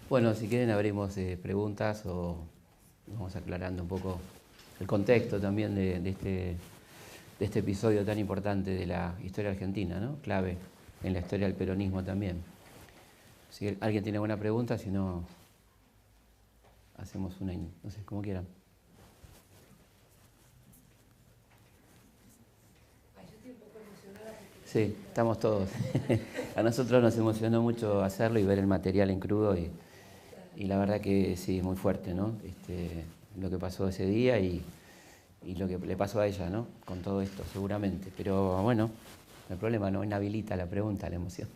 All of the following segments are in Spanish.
Bueno, si quieren abrimos preguntas o vamos aclarando un poco el contexto también de este episodio tan importante de la historia argentina, ¿no? Clave en la historia del peronismo también. Si alguien tiene alguna pregunta, si no, hacemos una, no sé, como quieran. Sí, estamos todos. A nosotros nos emocionó mucho hacerlo y ver el material en crudo y la verdad que sí, es muy fuerte, ¿no? Lo que pasó ese día y lo que le pasó a ella, ¿no? Con todo esto, seguramente. Pero bueno, el problema no inhabilita la pregunta, la emoción.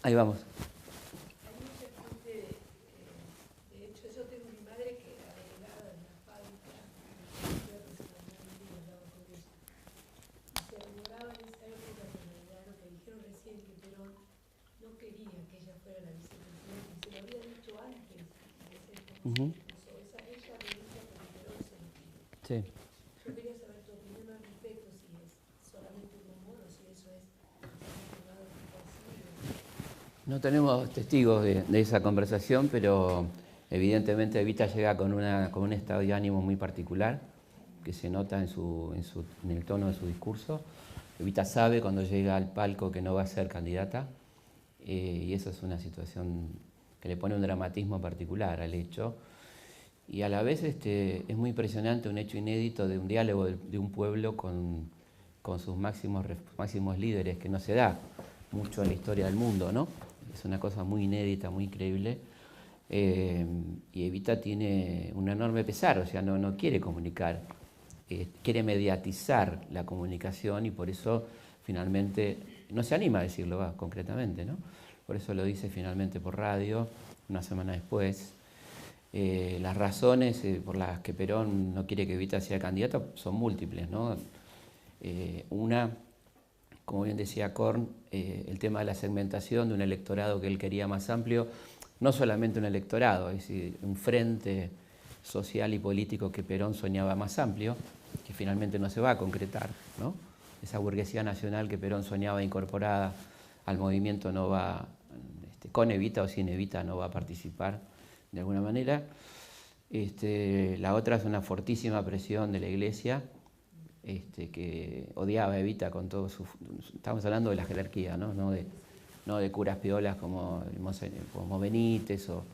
Ahí vamos. Hay mucha gente, de hecho yo tengo mi madre que era delegada en la fábrica, y se rumoraba en esa época, que en realidad lo que dijeron recién, que Perón no quería que ella fuera la vicepresidenta, y se lo había dicho antes de ser comisión. Ella revisa porque Perón se lo pide. Sí. Yo quería saber tu opinión al respecto, si es solamente un rumor o si eso es confirmado que fue así. No tenemos testigos de esa conversación, pero evidentemente Evita llega con un estado de ánimo muy particular, que se nota en el tono de su discurso. Evita sabe cuando llega al palco que no va a ser candidata, y eso es una situación que le pone un dramatismo particular al hecho. Y a la vez es muy impresionante un hecho inédito de un diálogo de un pueblo con sus máximos líderes, que no se da mucho en la historia del mundo, ¿no? Es una cosa muy inédita, muy increíble. Y Evita tiene un enorme pesar, o sea, no quiere comunicar, quiere mediatizar la comunicación y por eso finalmente no se anima a decirlo concretamente, ¿no? Por eso lo dice finalmente por radio, una semana después. Las razones por las que Perón no quiere que Evita sea candidato son múltiples, ¿no? Una, como bien decía Korn, el tema de la segmentación de un electorado que él quería más amplio, no solamente un electorado, es decir, un frente social y político que Perón soñaba más amplio, que finalmente no se va a concretar, ¿no? Esa burguesía nacional que Perón soñaba incorporada al movimiento no va, con Evita o sin Evita, no va a participar de alguna manera. La otra es una fortísima presión de la Iglesia, que odiaba a Evita con todo su... Estamos hablando de la jerarquía, ¿no? No de curas piolas como Benítez o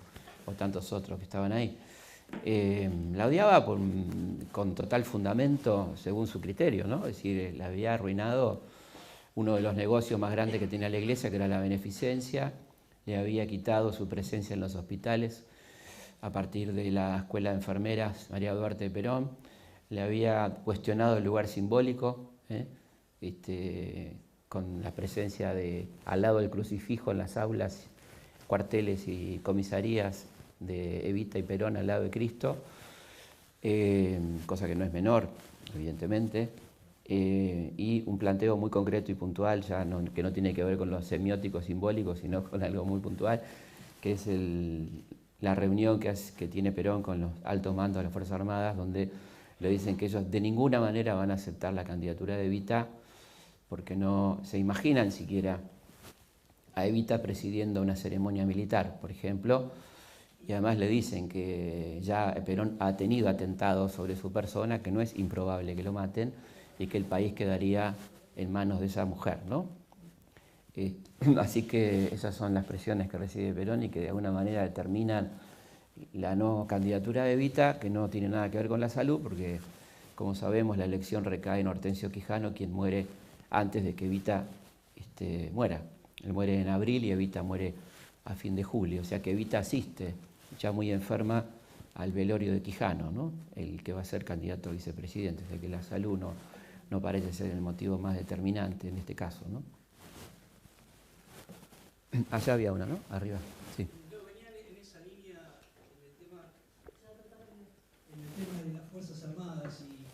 tantos otros que estaban ahí. La odiaba con total fundamento según su criterio, ¿no? Es decir, le había arruinado uno de los negocios más grandes que tenía la Iglesia, que era la beneficencia, le había quitado su presencia en los hospitales a partir de la Escuela de Enfermeras María Duarte de Perón, le había cuestionado el lugar simbólico, con la presencia al lado del crucifijo en las aulas, cuarteles y comisarías de Evita y Perón al lado de Cristo, cosa que no es menor, evidentemente, y un planteo muy concreto y puntual, que no tiene que ver con los semióticos simbólicos, sino con algo muy puntual, que es la reunión que tiene Perón con los altos mandos de las Fuerzas Armadas, donde le dicen que ellos de ninguna manera van a aceptar la candidatura de Evita, porque no se imaginan siquiera a Evita presidiendo una ceremonia militar, por ejemplo, y además le dicen que ya Perón ha tenido atentados sobre su persona, que no es improbable que lo maten, y que el país quedaría en manos de esa mujer, ¿no? Así que esas son las presiones que recibe Perón y que de alguna manera determinan la no candidatura de Evita, que no tiene nada que ver con la salud, porque como sabemos la elección recae en Hortensio Quijano, quien muere antes de que Evita muera. Él muere en abril y Evita muere a fin de julio, o sea que Evita asiste, ya muy enferma, al velorio de Quijano, ¿no? El que va a ser candidato a vicepresidente, o sea que la salud no parece ser el motivo más determinante en este caso, ¿no? Allá había una, ¿no? Arriba, sí. Venía en esa línea en el tema de las Fuerzas Armadas y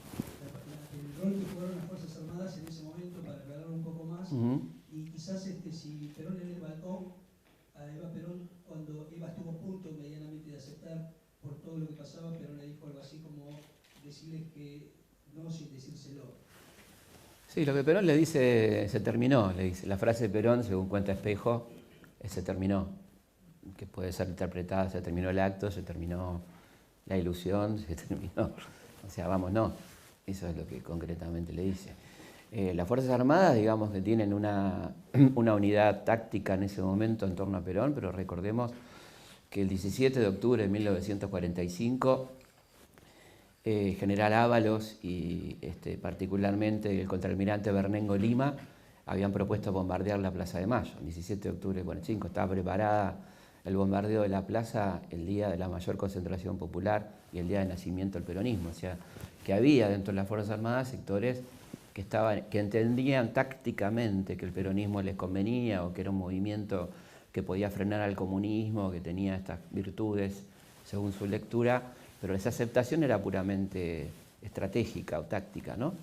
el rol que jugaron las Fuerzas Armadas en ese momento, para aclarar un poco más. Y quizás si Perón en el balcón, a Eva Perón, cuando Eva estuvo a punto medianamente de aceptar por todo lo que pasaba, Perón le dijo algo así como decirles que no sin decírselo. Sí, lo que Perón le dice, se terminó, le dice. La frase de Perón, según cuenta Espejo, se terminó. que puede ser interpretada, se terminó el acto, se terminó la ilusión, se terminó, o sea, vamos, no, eso es lo que concretamente le dice. Las Fuerzas Armadas, digamos que tienen una unidad táctica en ese momento en torno a Perón, pero recordemos que el 17 de octubre de 1945, General Ábalos y particularmente el contraalmirante Bernengo Lima habían propuesto bombardear la Plaza de Mayo. El 17 de octubre del 45 estaba preparada el bombardeo de la plaza el día de la mayor concentración popular y el día de nacimiento del peronismo. O sea, que había dentro de las Fuerzas Armadas sectores que entendían tácticamente que el peronismo les convenía o que era un movimiento que podía frenar al comunismo, que tenía estas virtudes según su lectura, pero esa aceptación era puramente estratégica o táctica, ¿no?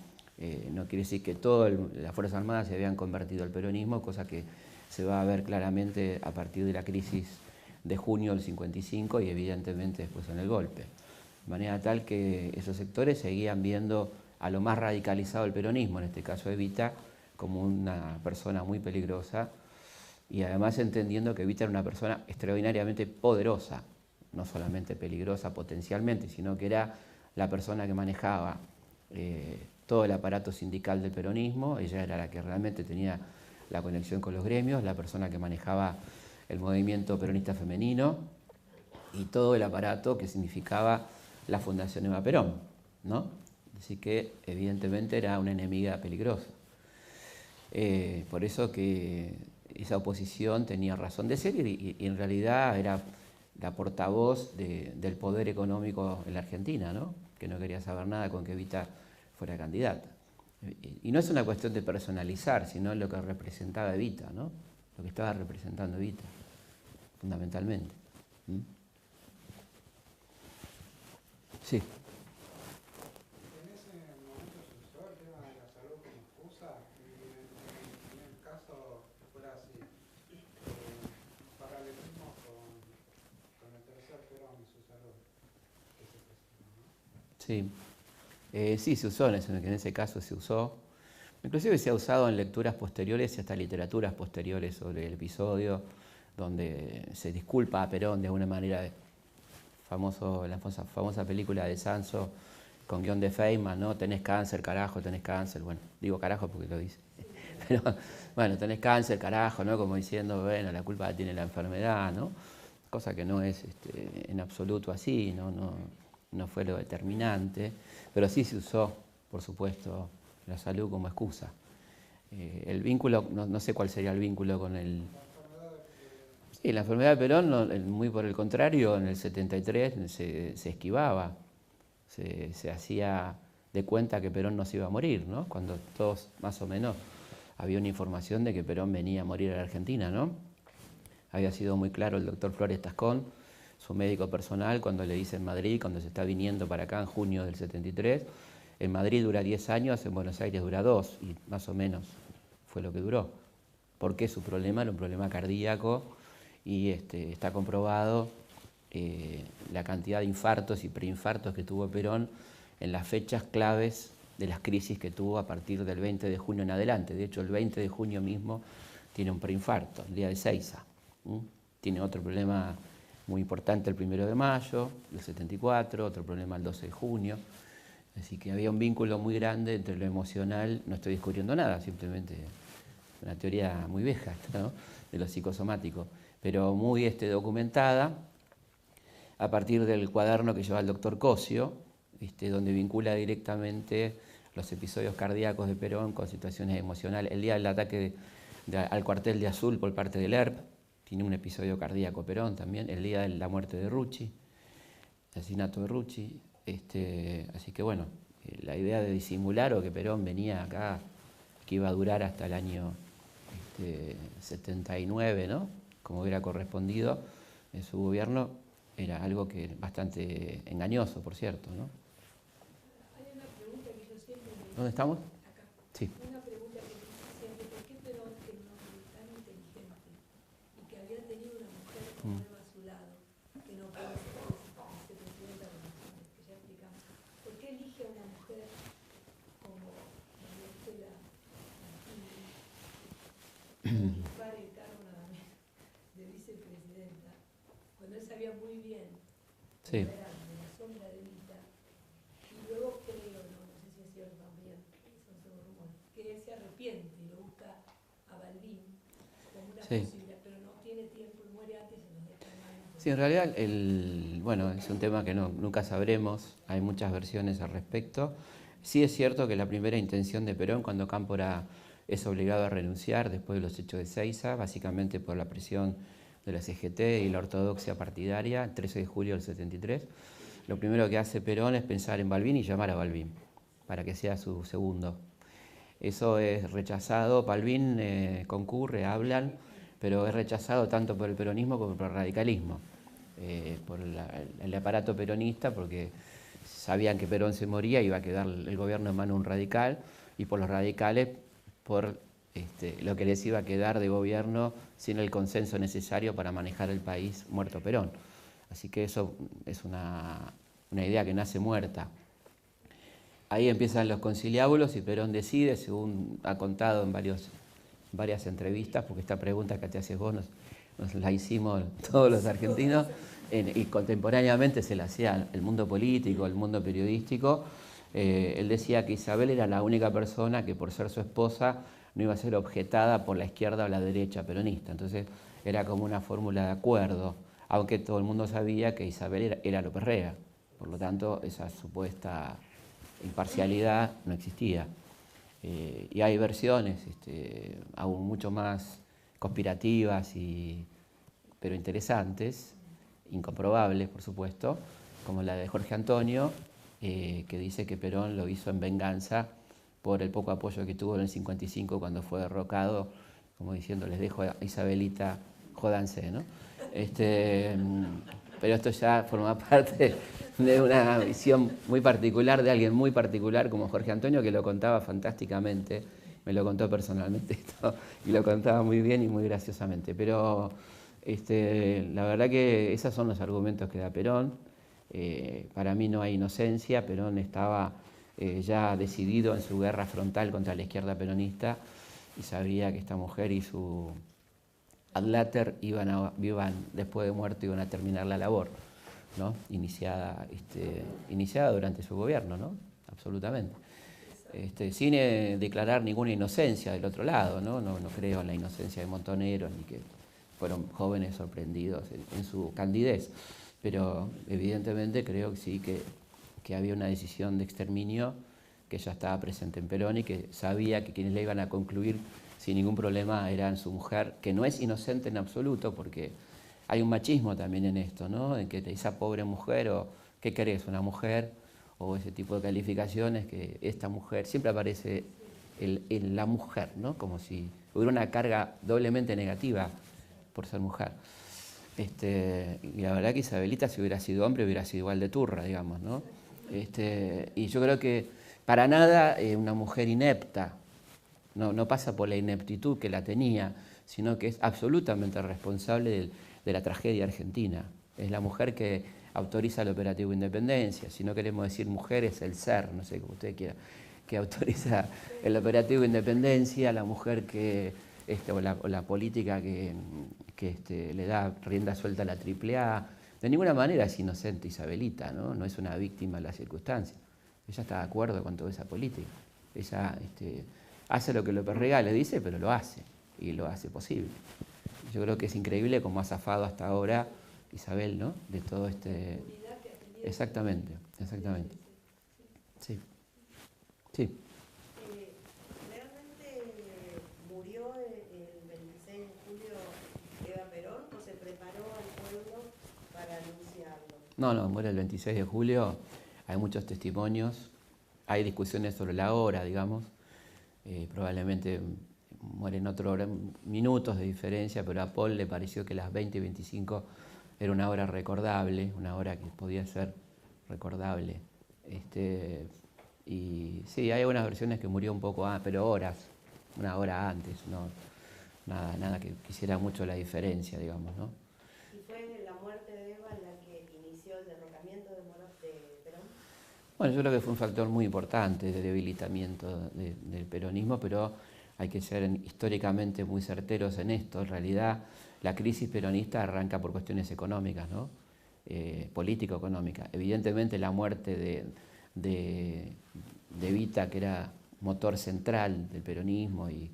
No quiere decir que todas las Fuerzas Armadas se habían convertido al peronismo, cosa que se va a ver claramente a partir de la crisis de junio del 55 y evidentemente después en el golpe. De manera tal que esos sectores seguían viendo a lo más radicalizado del peronismo, en este caso Evita, como una persona muy peligrosa y además entendiendo que Evita era una persona extraordinariamente poderosa, no solamente peligrosa potencialmente, sino que era la persona que manejaba todo el aparato sindical del peronismo. Ella era la que realmente tenía la conexión con los gremios, la persona que manejaba el movimiento peronista femenino y todo el aparato que significaba la Fundación Eva Perón, ¿no? Así que evidentemente era una enemiga peligrosa. Por eso que esa oposición tenía razón de ser y en realidad era la portavoz del poder económico en la Argentina, ¿no? Que no quería saber nada con que Evita fuera candidata. Y no es una cuestión de personalizar, sino lo que representaba Evita, ¿no? Lo que estaba representando Evita, fundamentalmente. ¿Mm? Sí. En ese momento se usó el tema de la salud como excusa y en el caso que fuera así, paralelismo con el tercer Perón y su salud, que se presentó, ¿no? Sí. Sí, se usó, en ese caso se usó. Inclusive se ha usado en lecturas posteriores y hasta literaturas posteriores sobre el episodio, donde se disculpa a Perón de alguna manera. La famosa película de Sanso con guión de Feynman, ¿no? Tenés cáncer, carajo, tenés cáncer. Bueno, digo carajo porque lo dice. Pero bueno, tenés cáncer, carajo, ¿no? Como diciendo, bueno, la culpa la tiene la enfermedad, ¿no? Cosa que no es en absoluto así, no fue lo determinante, pero sí se usó, por supuesto, la salud como excusa. El vínculo, no sé cuál sería el vínculo con el... Sí, la enfermedad de Perón, muy por el contrario, en el 73 se esquivaba, se hacía de cuenta que Perón no se iba a morir, ¿no? Cuando todos más o menos había una información de que Perón venía a morir a la Argentina, ¿no? Había sido muy claro el doctor Flores Tascón, su médico personal, cuando le dice en Madrid, cuando se está viniendo para acá en junio del 73, en Madrid dura 10 años, en Buenos Aires dura 2, y más o menos fue lo que duró. Porque su problema era un problema cardíaco y está comprobado la cantidad de infartos y preinfartos que tuvo Perón en las fechas claves de las crisis que tuvo a partir del 20 de junio en adelante. De hecho, el 20 de junio mismo tiene un preinfarto, el día de Seiza. Tiene otro problema muy importante el 1 de mayo del 74, otro problema el 12 de junio. Así que había un vínculo muy grande entre lo emocional, no estoy descubriendo nada, simplemente una teoría muy vieja, ¿no? De lo psicosomático, pero muy documentada a partir del cuaderno que lleva el doctor Cosio, donde vincula directamente los episodios cardíacos de Perón con situaciones emocionales. El día del ataque al cuartel de Azul por parte del ERP, tiene un episodio cardíaco Perón también. El día de la muerte de Rucci, el asesinato de Rucci. Así que bueno, la idea de disimular o que Perón venía acá, que iba a durar hasta el año 79, ¿no? Como hubiera correspondido en su gobierno, era algo que bastante engañoso, por cierto, ¿no? Hay una pregunta que yo siempre me... ¿Dónde estamos? Acá. Sí. Una pregunta que me hice siempre, ¿por qué Perón, que no fue tan inteligente y que había tenido una mujer como Eva a su lado, que no puede ser vicepresidenta de Naciones, que ya explicamos, ¿por qué elige a una mujer como María Estela y ocupar el cargo nada menos de vicepresidenta? Sí. de la sombra de Evita, y luego creo, no sé si es cierto también, son solo rumores, que él se arrepiente y lo busca a Balbín como una Sí. posibilidad, pero no tiene tiempo y muere antes y nos deja mal. Sí, en realidad, bueno, es un tema que nunca sabremos, hay muchas versiones al respecto. Sí es cierto que la primera intención de Perón, cuando Cámpora es obligado a renunciar después de los hechos de Ezeiza, básicamente por la presión de la CGT y la ortodoxia partidaria, el 13 de julio del 73, lo primero que hace Perón es pensar en Balbín y llamar a Balbín, para que sea su segundo. Eso es rechazado, Balbín concurre, hablan, pero es rechazado tanto por el peronismo como por el radicalismo, por el aparato peronista, porque sabían que Perón se moría y iba a quedar el gobierno en manos de un radical, y por los radicales por lo que les iba a quedar de gobierno sin el consenso necesario para manejar el país muerto Perón. Así que eso es una idea que nace muerta. Ahí empiezan los conciliábulos y Perón decide, según ha contado en varias entrevistas, porque esta pregunta que te haces vos nos la hicimos todos los argentinos, y contemporáneamente se la hacía el mundo político, el mundo periodístico. Él decía que Isabel era la única persona que por ser su esposa no iba a ser objetada por la izquierda o la derecha peronista. Entonces era como una fórmula de acuerdo, aunque todo el mundo sabía que Isabel era López Rega. Por lo tanto, esa supuesta imparcialidad no existía. Y hay versiones aún mucho más conspirativas, pero interesantes, incomprobables, por supuesto, como la de Jorge Antonio, que dice que Perón lo hizo en venganza por el poco apoyo que tuvo en el 55 cuando fue derrocado, como diciendo, les dejo a Isabelita, jódanse, ¿no? Pero esto ya forma parte de una visión muy particular de alguien muy particular como Jorge Antonio, que lo contaba fantásticamente, me lo contó personalmente esto, y lo contaba muy bien y muy graciosamente. Pero la verdad que esos son los argumentos que da Perón. Para mí no hay inocencia, Perón estaba ya decidido en su guerra frontal contra la izquierda peronista y sabía que esta mujer y su adláter iban después de muerto iban a terminar la labor, ¿no? Iniciada durante su gobierno, ¿no? Absolutamente. Sin declarar ninguna inocencia del otro lado, ¿no? No creo en la inocencia de Montoneros ni que fueron jóvenes sorprendidos en su candidez, pero evidentemente creo que sí que había una decisión de exterminio que ya estaba presente en Perón y que sabía que quienes le iban a concluir sin ningún problema eran su mujer, que no es inocente en absoluto, porque hay un machismo también en esto, ¿no? En que esa pobre mujer, o ¿qué querés? Una mujer, o ese tipo de calificaciones, que esta mujer, siempre aparece la mujer, ¿no? Como si hubiera una carga doblemente negativa por ser mujer. Y la verdad que Isabelita, si hubiera sido hombre, hubiera sido igual de turra, digamos, ¿no? Y yo creo que para nada una mujer inepta, no pasa por la ineptitud que la tenía, sino que es absolutamente responsable de la tragedia argentina. Es la mujer que autoriza el operativo Independencia, si no queremos decir mujer, es el ser, no sé, como usted quiera, que autoriza el operativo Independencia, la mujer que, o la política que le da rienda suelta a la AAA. De ninguna manera es inocente Isabelita, no es una víctima de las circunstancias. Ella está de acuerdo con toda esa política. Ella hace lo que López Rega le dice, pero lo hace, y lo hace posible. Yo creo que es increíble cómo ha zafado hasta ahora Isabel, ¿no? De todo Exactamente. Sí. Sí. ¿Realmente murió el 26 de julio Eva Perón o se preparó al pueblo para anunciarlo? No, muere el 26 de julio. Hay muchos testimonios, hay discusiones sobre la hora, digamos. Probablemente mueren minutos de diferencia, pero a Paul le pareció que las 20 y 25 era una hora recordable, una hora que podía ser recordable. Y sí, hay algunas versiones que murió un poco antes, pero una hora antes, no, nada que quisiera mucho la diferencia, digamos, ¿no? ¿Y fue la muerte de Eva la que inició el derrocamiento de Perón? Bueno, yo creo que fue un factor muy importante de debilitamiento del peronismo, pero hay que ser históricamente muy certeros en esto. En realidad, la crisis peronista arranca por cuestiones económicas, ¿no? político-económica. Evidentemente la muerte de Evita, que era motor central del peronismo y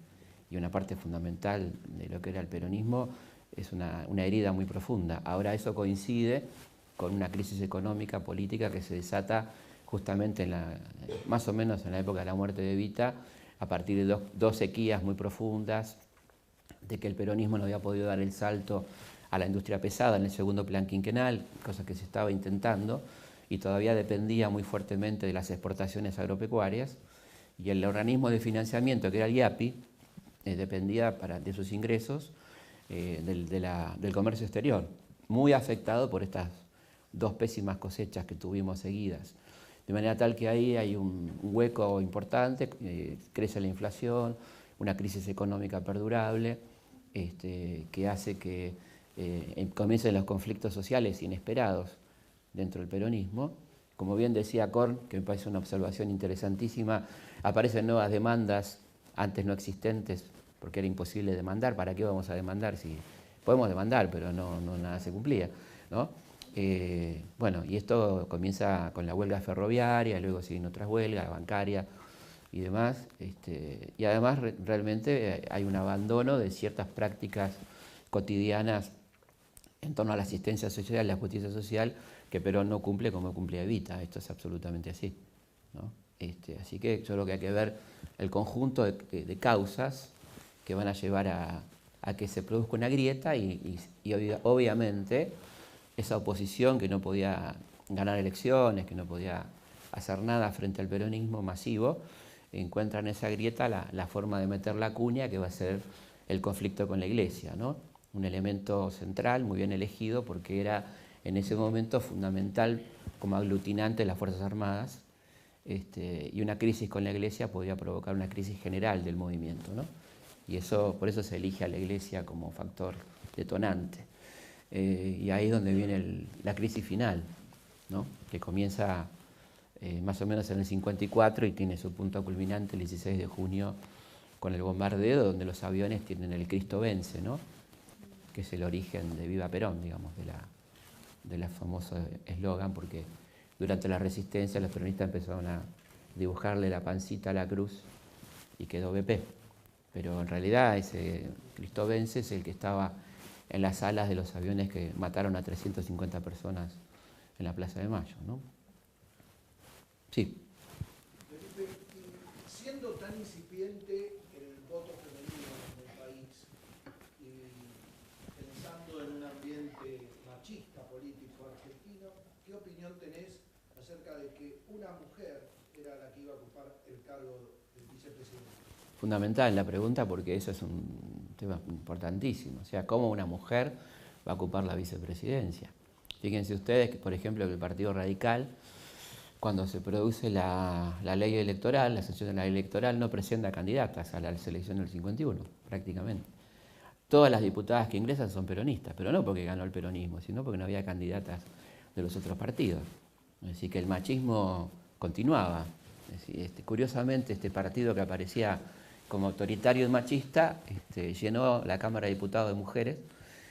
una parte fundamental de lo que era el peronismo, es una herida muy profunda. Ahora eso coincide con una crisis económica, política que se desata justamente más o menos en la época de la muerte de Evita, a partir de dos sequías muy profundas, de que el peronismo no había podido dar el salto a la industria pesada en el segundo plan quinquenal, cosa que se estaba intentando, y todavía dependía muy fuertemente de las exportaciones agropecuarias, y el organismo de financiamiento, que era el IAPI, dependía de sus ingresos del comercio exterior, muy afectado por estas dos pésimas cosechas que tuvimos seguidas. De manera tal que ahí hay un hueco importante, crece la inflación, una crisis económica perdurable, que hace que comiencen los conflictos sociales inesperados dentro del peronismo. Como bien decía Korn, que me parece una observación interesantísima, aparecen nuevas demandas antes no existentes, porque era imposible demandar. ¿Para qué vamos a demandar? Si podemos demandar, pero nada se cumplía, ¿no? Bueno, y esto comienza con la huelga ferroviaria, luego siguen otras huelgas, bancaria y demás, y además realmente hay un abandono de ciertas prácticas cotidianas en torno a la asistencia social, la justicia social, que Perón no cumple como cumplía Evita. Esto es absolutamente así, ¿no? Así que yo creo que hay que ver el conjunto de causas que van a llevar a que se produzca una grieta y obviamente esa oposición que no podía ganar elecciones, que no podía hacer nada frente al peronismo masivo, encuentra en esa grieta la forma de meter la cuña que va a ser el conflicto con la Iglesia, ¿no? Un elemento central, muy bien elegido, porque era en ese momento fundamental como aglutinante de las Fuerzas Armadas, y una crisis con la Iglesia podía provocar una crisis general del movimiento, ¿no? Y por eso se elige a la Iglesia como factor detonante. Y ahí es donde viene la crisis final, ¿no? Que comienza más o menos en el 54 y tiene su punto culminante el 16 de junio con el bombardeo, donde los aviones tienen el Cristo vence, ¿no? Que es el origen de Viva Perón, digamos, de la famoso eslogan, porque durante la resistencia los peronistas empezaron a dibujarle la pancita a la cruz y quedó BP. Pero en realidad ese Cristo vence es el que estaba en las alas de los aviones que mataron a 350 personas en la Plaza de Mayo, ¿no? Sí. Felipe, siendo tan incipiente el voto femenino en el país y pensando en un ambiente machista político argentino, ¿qué opinión tenés acerca de que una mujer era la que iba a ocupar el cargo del vicepresidente? Fundamental la pregunta, porque eso es un tema importantísimo. O sea, ¿cómo una mujer va a ocupar la vicepresidencia? Fíjense ustedes que, por ejemplo, que el Partido Radical, cuando se produce la ley electoral, la sanción de la ley electoral, no presenta candidatas a la selección del 51, prácticamente. Todas las diputadas que ingresan son peronistas, pero no porque ganó el peronismo, sino porque no había candidatas de los otros partidos. Es decir, que el machismo continuaba. Es decir, curiosamente, este partido que aparecía como autoritario y machista llenó la Cámara de Diputados de mujeres,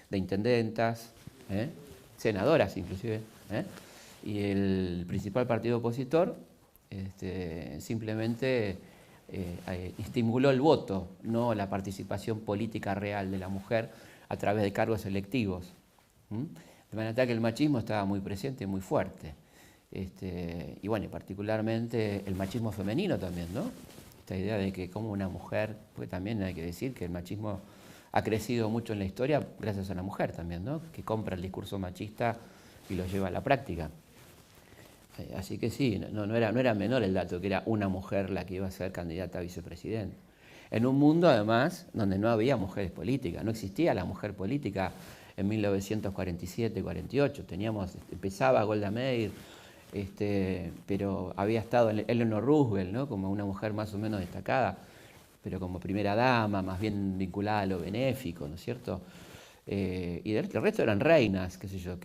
de intendentas, senadoras inclusive, y el principal partido opositor simplemente estimuló el voto, no la participación política real de la mujer a través de cargos electivos. De manera tal que el machismo estaba muy presente, muy fuerte. Y bueno, particularmente el machismo femenino también, ¿no? Esta idea de que como una mujer, pues también hay que decir que el machismo ha crecido mucho en la historia gracias a la mujer también, ¿no? Que compra el discurso machista y lo lleva a la práctica. Así que sí, no era menor el dato, que era una mujer la que iba a ser candidata a vicepresidente. En un mundo, además, donde no había mujeres políticas, no existía la mujer política en 1947-48. Empezaba Golda Meir, pero había estado Eleanor Roosevelt, ¿no? Como una mujer más o menos destacada, pero como primera dama, más bien vinculada a lo benéfico, ¿no es cierto? Y el resto eran reinas, qué sé yo,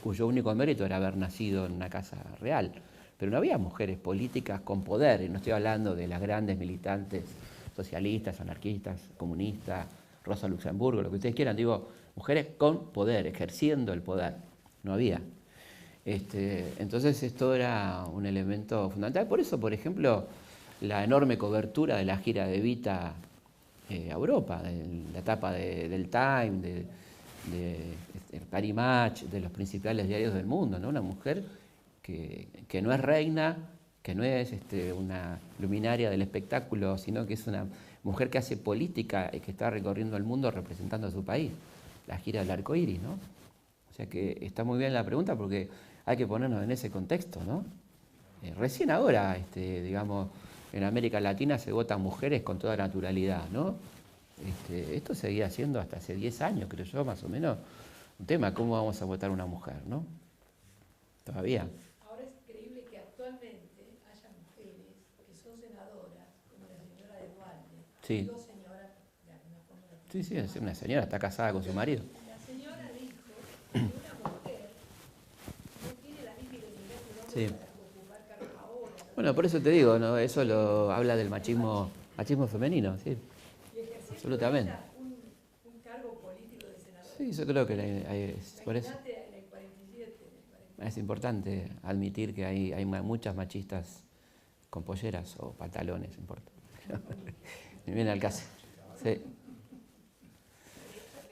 cuyo único mérito era haber nacido en una casa real. Pero no había mujeres políticas con poder, y no estoy hablando de las grandes militantes socialistas, anarquistas, comunistas, Rosa Luxemburgo, lo que ustedes quieran, digo, mujeres con poder, ejerciendo el poder. No había. Entonces esto era un elemento fundamental. Por eso, por ejemplo, la enorme cobertura de la gira de Evita a Europa, la etapa del Time, de Paris Match, de los principales diarios del mundo, ¿no? Una mujer que no es reina, que no es una luminaria del espectáculo, sino que es una mujer que hace política y que está recorriendo el mundo representando a su país. La gira del arco iris, ¿no? O sea que está muy bien la pregunta porque hay que ponernos en ese contexto, ¿no? Recién ahora, digamos, en América Latina se votan mujeres con toda naturalidad, ¿no? Esto seguía siendo hasta hace 10 años, creo yo, más o menos, un tema, ¿cómo vamos a votar una mujer, no? Todavía. Ahora es increíble que actualmente haya mujeres que son senadoras, como la señora de Duarte. Sí. Digo señora, de alguna forma. Sí, sí, es una señora, está casada con su marido. La señora dijo que una mujer no tiene la misma identidad que un hombre Sí. para ocupar cargos ahora. Bueno, por eso te digo, ¿no? Eso habla del machismo femenino, sí. Y ejerciendo Absolutamente. ella un cargo político de senadora. Sí, yo creo que por eso Imagínate en el 47, en el 40. es importante admitir que hay muchas machistas con polleras o pantalones, no importa. Me viene al caso. Sí. De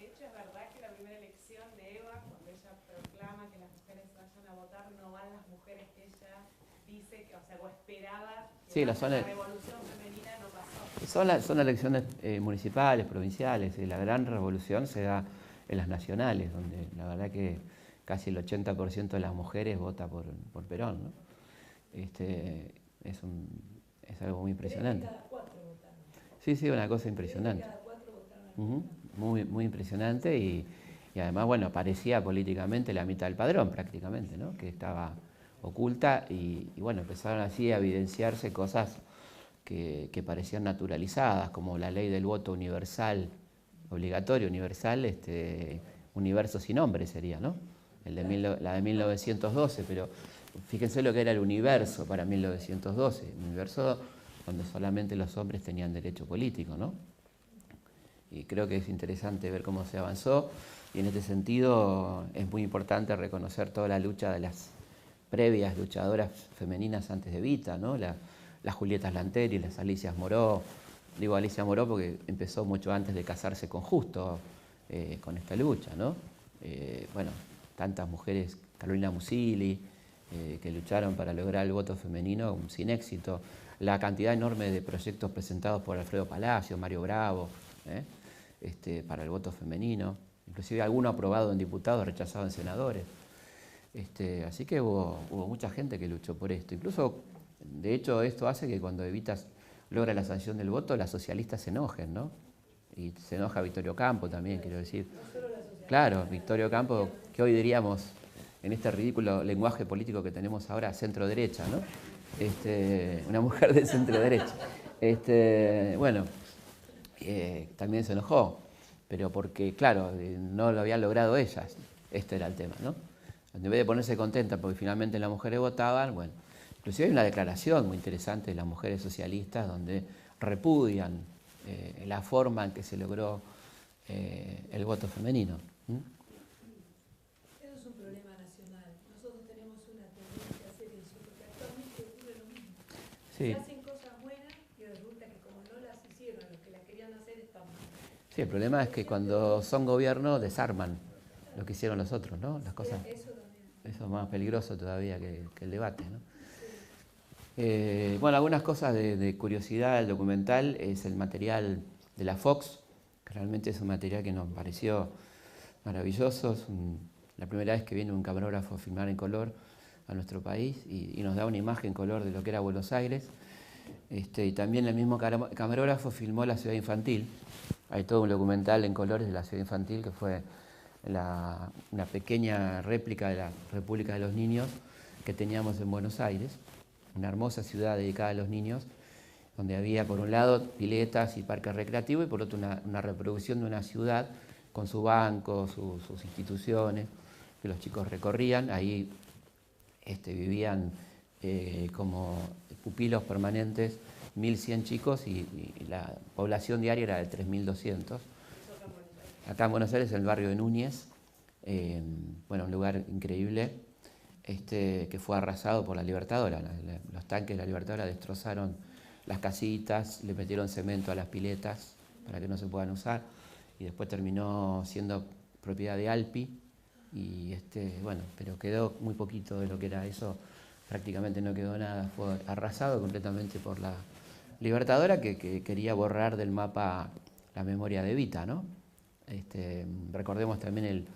hecho, es verdad que la primera elección de Eva, cuando ella proclama que las mujeres vayan a votar, no van las mujeres que ella dice que, o sea, o esperaba que Sí, la la revolución femenina no pasó. Son elecciones municipales, provinciales, y la gran revolución se da en las nacionales, donde la verdad que casi el 80% de las mujeres vota por Perón, ¿no? Es algo muy impresionante. Cada 4 votaron. Sí, sí, una cosa impresionante. Cada 4 votaron. Ujú, muy, muy impresionante y además, bueno, parecía políticamente la mitad del padrón prácticamente, ¿no? Que estaba oculta y bueno, empezaron así a evidenciarse cosas que parecían naturalizadas, como la ley del voto universal, obligatorio, universal, universo sin nombre sería, ¿no? La de 1912, pero fíjense lo que era el universo para 1912, un universo donde solamente los hombres tenían derecho político, ¿no? Y creo que es interesante ver cómo se avanzó y en este sentido es muy importante reconocer toda la lucha de las previas luchadoras femeninas antes de Evita, ¿no? Las Julietas Lanteri, las Alicias Moró. Digo Alicia Moró porque empezó mucho antes de casarse con Justo con esta lucha, ¿no? Bueno, tantas mujeres, Carolina Musili, que lucharon para lograr el voto femenino sin éxito. La cantidad enorme de proyectos presentados por Alfredo Palacio, Mario Bravo, para el voto femenino. Inclusive alguno aprobado en diputados, rechazado en senadores. Así que hubo mucha gente que luchó por esto. Incluso, de hecho, esto hace que cuando Evita logra la sanción del voto, las socialistas se enojen, ¿no? Y se enoja Vittorio Campo también, quiero decir. Claro, Vittorio Campo, que hoy diríamos, en este ridículo lenguaje político que tenemos ahora, centro-derecha, ¿no? Una mujer de centro-derecha. Bueno, también se enojó, pero porque, claro, no lo habían logrado ellas. Este era el tema, ¿no? En vez de ponerse contenta porque finalmente las mujeres votaban, bueno, inclusive hay una declaración muy interesante de las mujeres socialistas donde repudian la forma en que se logró el voto femenino. Eso es un problema nacional. Nosotros tenemos una tendencia a hacer eso, porque actualmente ocurre lo mismo. Sí. Se hacen cosas buenas y resulta que como no las hicieron, los que las querían hacer están mal. Sí, el problema es que cuando son gobierno desarman lo que hicieron los otros, ¿no? Las cosas. Eso también. Eso es más peligroso todavía que el debate, ¿no? Bueno, algunas cosas de curiosidad del documental es el material de la Fox, que realmente es un material que nos pareció maravilloso. La primera vez que viene un camarógrafo a filmar en color a nuestro país y nos da una imagen en color de lo que era Buenos Aires. Y también el mismo camarógrafo filmó la ciudad infantil. Hay todo un documental en colores de la ciudad infantil que fue una pequeña réplica de la República de los Niños que teníamos en Buenos Aires, una hermosa ciudad dedicada a los niños, donde había por un lado piletas y parques recreativos y por otro una reproducción de una ciudad con su banco, sus instituciones, que los chicos recorrían. Ahí vivían como pupilos permanentes 1.100 chicos y la población diaria era de 3.200. Acá en Buenos Aires, en el barrio de Núñez, bueno, un lugar increíble. que fue arrasado por la Libertadora. Los tanques de la Libertadora destrozaron las casitas, le metieron cemento a las piletas para que no se puedan usar, y después terminó siendo propiedad de Alpi, y bueno, pero quedó muy poquito de lo que era eso, prácticamente no quedó nada, fue arrasado completamente por la Libertadora, que quería borrar del mapa la memoria de Evita, ¿no? Recordemos también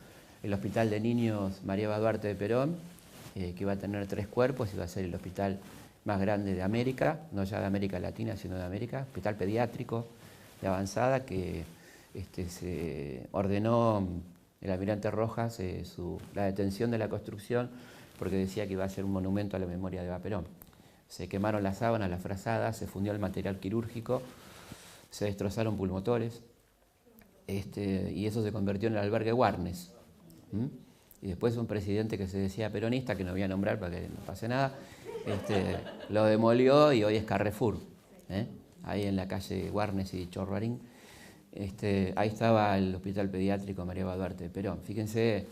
el Hospital de Niños María Eva Duarte de Perón, que iba a tener 3 cuerpos, iba a ser el hospital más grande de América, no ya de América Latina, sino de América, hospital pediátrico de avanzada, que se ordenó el almirante Rojas la detención de la construcción, porque decía que iba a ser un monumento a la memoria de Eva Perón. Se quemaron las sábanas, las frazadas, se fundió el material quirúrgico, se destrozaron pulmotores, y eso se convirtió en el albergue Warnes. Y después un presidente que se decía peronista, que no voy a nombrar para que no pase nada, lo demolió y hoy es Carrefour, ahí en la calle Warnes y Chorroarín. Ahí estaba el Hospital Pediátrico María Eva Duarte de Perón. Fíjense,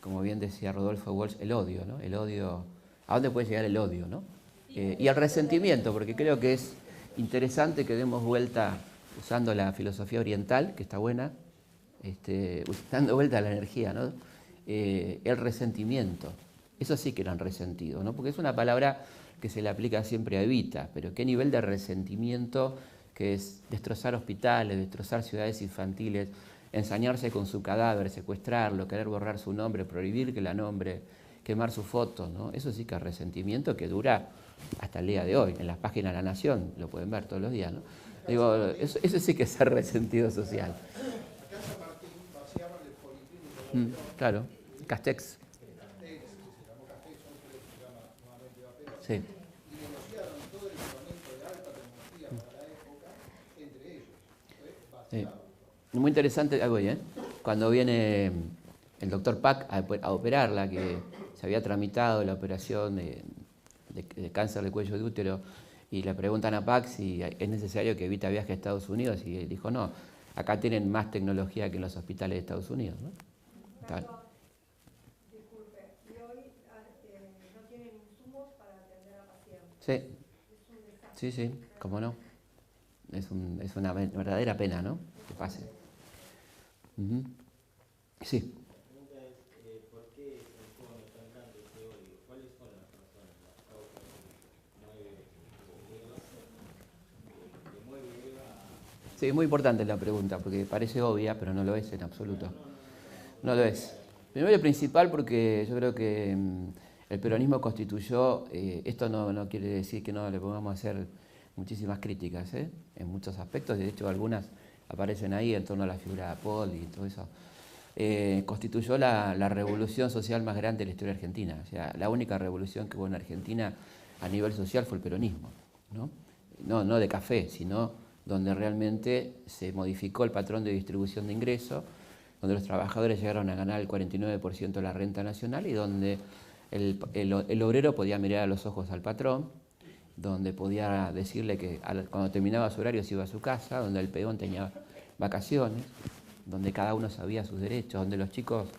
como bien decía Rodolfo Walsh, el odio, ¿no? El odio, ¿a dónde puede llegar el odio, ¿no? Y el resentimiento, porque creo que es interesante que demos vuelta usando la filosofía oriental, que está buena, dando vuelta a la energía, ¿no? El resentimiento, eso sí que eran resentidos, ¿no? Porque es una palabra que se le aplica siempre a Evita, pero qué nivel de resentimiento, que es destrozar hospitales, destrozar ciudades infantiles, ensañarse con su cadáver, secuestrarlo, querer borrar su nombre, prohibir que la nombre, quemar su foto, ¿no? Eso sí que es resentimiento que dura hasta el día de hoy. En las páginas de La Nación lo pueden ver todos los días, ¿no? Digo, eso sí que es ser resentido social. Acá San Martín vaciaban el policlínico. Claro, Castex. Castex, que se llamó Castex, hoy creo que se llama nuevamente Eva Perón. Sí. Y negociaron todo el equipamiento de alta tecnología para la época entre ellos. Fue vaciado. Muy interesante, algo bien, cuando viene el doctor Pack a operarla, que se había tramitado la operación de cáncer de cuello de útero, y le preguntan a Pack si es necesario que Evita viaje a Estados Unidos, y él dijo, no, acá tienen más tecnología que en los hospitales de Estados Unidos, ¿no? Tal. Disculpe, y hoy no tienen insumos para atender a pacientes. Sí, Es un desastre. sí, cómo no. Es una verdadera pena, ¿no? Que pase. Sí. La pregunta es, ¿por qué el joven está en tanto ese odio? ¿Cuáles son las razones, las causas que mueve Eva a... Sí, es muy importante la pregunta, porque parece obvia, pero no lo es en absoluto. No lo es. Primero y principal, porque yo creo que el peronismo constituyó, esto no quiere decir que no le pongamos a hacer muchísimas críticas, en muchos aspectos, de hecho algunas aparecen ahí en torno a la figura de Paul y todo eso. Constituyó la revolución social más grande de la historia argentina. O sea, la única revolución que hubo en Argentina a nivel social fue el peronismo, ¿no? No de café, sino donde realmente se modificó el patrón de distribución de ingresos, donde los trabajadores llegaron a ganar el 49% de la renta nacional y donde el obrero podía mirar a los ojos al patrón, donde podía decirle que cuando terminaba su horario se iba a su casa, donde el peón tenía vacaciones, donde cada uno sabía sus derechos, donde los chicos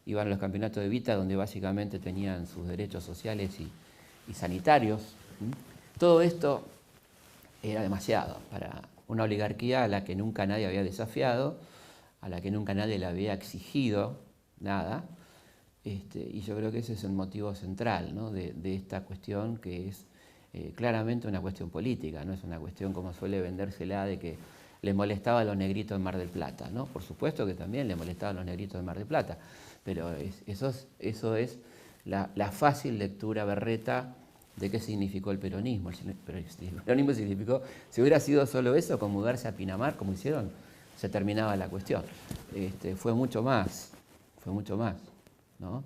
iban a los campeonatos de Evita, donde básicamente tenían sus derechos sociales y sanitarios. Todo esto era demasiado para una oligarquía a la que nunca nadie había desafiado, a la que nunca nadie le había exigido nada, y yo creo que ese es el motivo central, ¿no? de esta cuestión, que es claramente una cuestión política, no es una cuestión como suele vendérsela de que le molestaba a los negritos en Mar del Plata, ¿no? Por supuesto que también le molestaban a los negritos de Mar del Plata, pero eso es la fácil lectura berreta de qué significó el peronismo. El peronismo significó, si hubiera sido solo eso, con mudarse a Pinamar, como hicieron, se terminaba la cuestión. Fue mucho más, ¿no?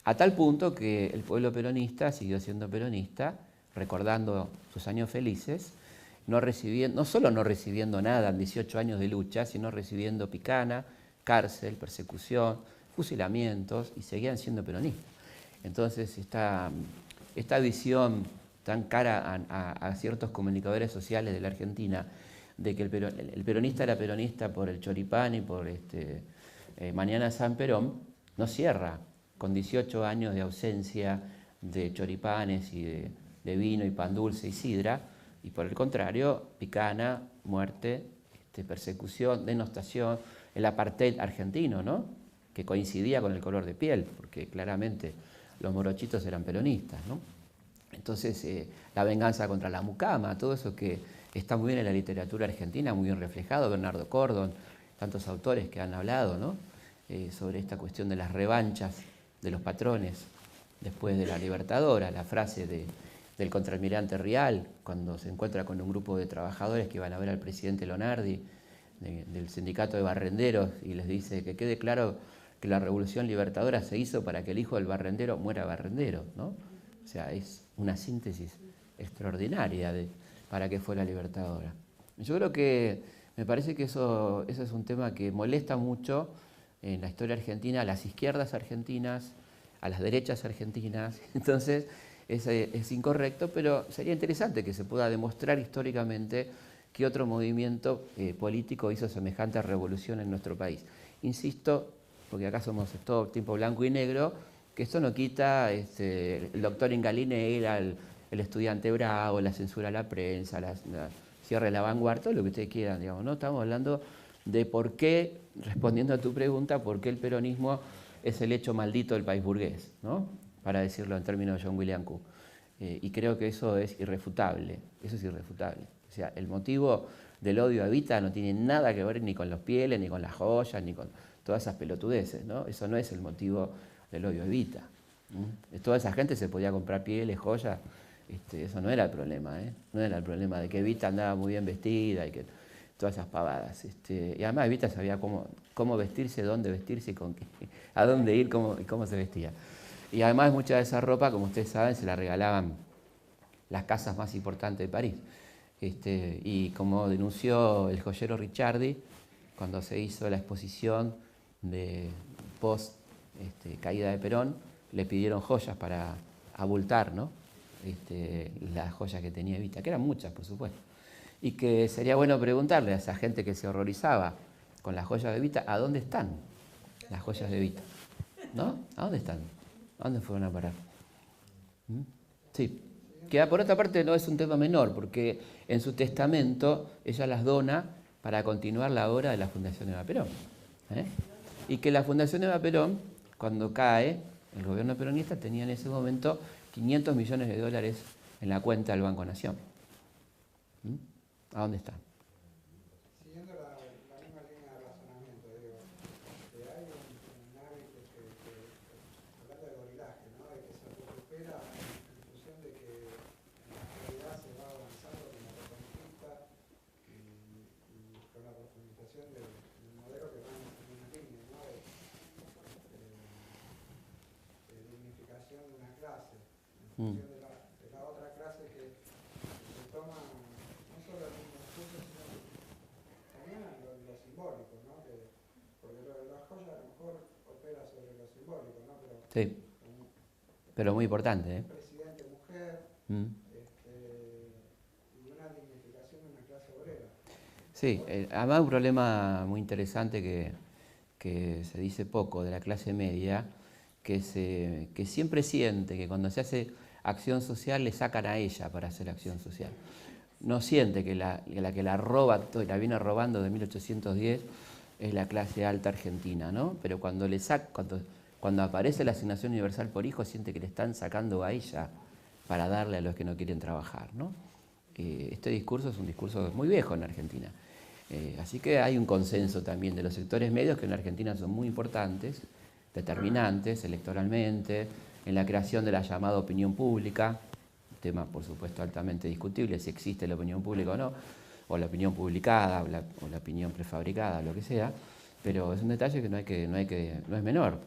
A tal punto que el pueblo peronista siguió siendo peronista, recordando sus años felices, no solo no recibiendo nada en 18 años de lucha, sino recibiendo picana, cárcel, persecución, fusilamientos, y seguían siendo peronistas. Entonces, esta visión tan cara a ciertos comunicadores sociales de la Argentina, de que el peronista era peronista por el choripán y por Mañana San Perón, no cierra con 18 años de ausencia de choripanes y de vino y pan dulce y sidra, y por el contrario, picana, muerte, persecución, denostación, el apartheid argentino, ¿no? Que coincidía con el color de piel, porque claramente los morochitos eran peronistas, ¿no? Entonces, la venganza contra la mucama, todo eso que está muy bien en la literatura argentina, muy bien reflejado, Bernardo Cordon, tantos autores que han hablado, ¿no? Sobre esta cuestión de las revanchas de los patrones después de la Libertadora, la frase del contraalmirante Rial, cuando se encuentra con un grupo de trabajadores que iban a ver al presidente Lonardi, del sindicato de barrenderos, y les dice que quede claro que la revolución libertadora se hizo para que el hijo del barrendero muera barrendero, ¿no? O sea, es una síntesis extraordinaria de para qué fue la libertadora. Yo creo que, me parece que eso es un tema que molesta mucho en la historia argentina, a las izquierdas argentinas, a las derechas argentinas. Entonces, es incorrecto, pero sería interesante que se pueda demostrar históricamente que otro movimiento político hizo semejante revolución en nuestro país. Insisto, porque acá somos todo tiempo blanco y negro, que esto no quita, el doctor Ingaline era el estudiante bravo, la censura a la prensa, la cierre de la vanguardia, todo lo que ustedes quieran, digamos, ¿no? Estamos hablando de por qué, respondiendo a tu pregunta, por qué el peronismo es el hecho maldito del país burgués, ¿no? Para decirlo en términos de John William Q. Y creo que eso es irrefutable, eso es irrefutable. O sea, el motivo del odio a Evita no tiene nada que ver ni con los pieles, ni con las joyas, ni con todas esas pelotudeces, ¿no? Eso no es el motivo del odio a Evita. Toda esa gente se podía comprar pieles, joyas, eso no era el problema, ¿eh? No era el problema de que Evita andaba muy bien vestida y que todas esas pavadas. Y además Evita sabía cómo vestirse, dónde vestirse, y con qué, a dónde ir, cómo se vestía. Y además mucha de esa ropa, como ustedes saben, se la regalaban las casas más importantes de París. Y como denunció el joyero Ricciardi, cuando se hizo la exposición de post caída de Perón, le pidieron joyas para abultar, ¿no? Las joyas que tenía Evita, que eran muchas, por supuesto. Y que sería bueno preguntarle a esa gente que se horrorizaba con las joyas de Evita, ¿a dónde están las joyas de Evita? ¿No? ¿A dónde están? ¿A dónde fueron a parar? Sí. Que por otra parte no es un tema menor, porque en su testamento ella las dona para continuar la obra de la Fundación Eva Perón. Y que la Fundación Eva Perón, cuando cae el gobierno peronista, tenía en ese momento 500 millones de dólares en la cuenta del Banco Nación. ¿A dónde están? Siguiendo la misma línea de razonamiento, digo, hay un hábito hablando de gorilaje, ¿no? De que se recupera en función de que en la actualidad se va avanzando con la reconquista y con la profundización del modelo que va en una línea, ¿no? De dignificación de una clase, en función de la otra clase que se toma no solo el mismo discurso, sino también lo simbólico, ¿no? Porque la joya a lo mejor opera sobre lo simbólico, ¿no? Pero, sí, pero muy importante, ¿eh? Presidente mujer, y una dignificación de una clase obrera. Sí, además un problema muy interesante que se dice poco de la clase media, que siempre siente que cuando se hace acción social le sacan a ella para hacer acción social. No siente que la que la roba, la viene robando de 1810, es la clase alta argentina, ¿no? Pero cuando aparece la asignación universal por hijo, siente que le están sacando a ella para darle a los que no quieren trabajar, ¿no? Este discurso es un discurso muy viejo en Argentina. Así que hay un consenso también de los sectores medios que en Argentina son muy importantes, determinantes electoralmente, en la creación de la llamada opinión pública, tema por supuesto altamente discutible si existe la opinión pública o no, o la opinión publicada, o la opinión prefabricada, lo que sea, pero es un detalle que no es menor,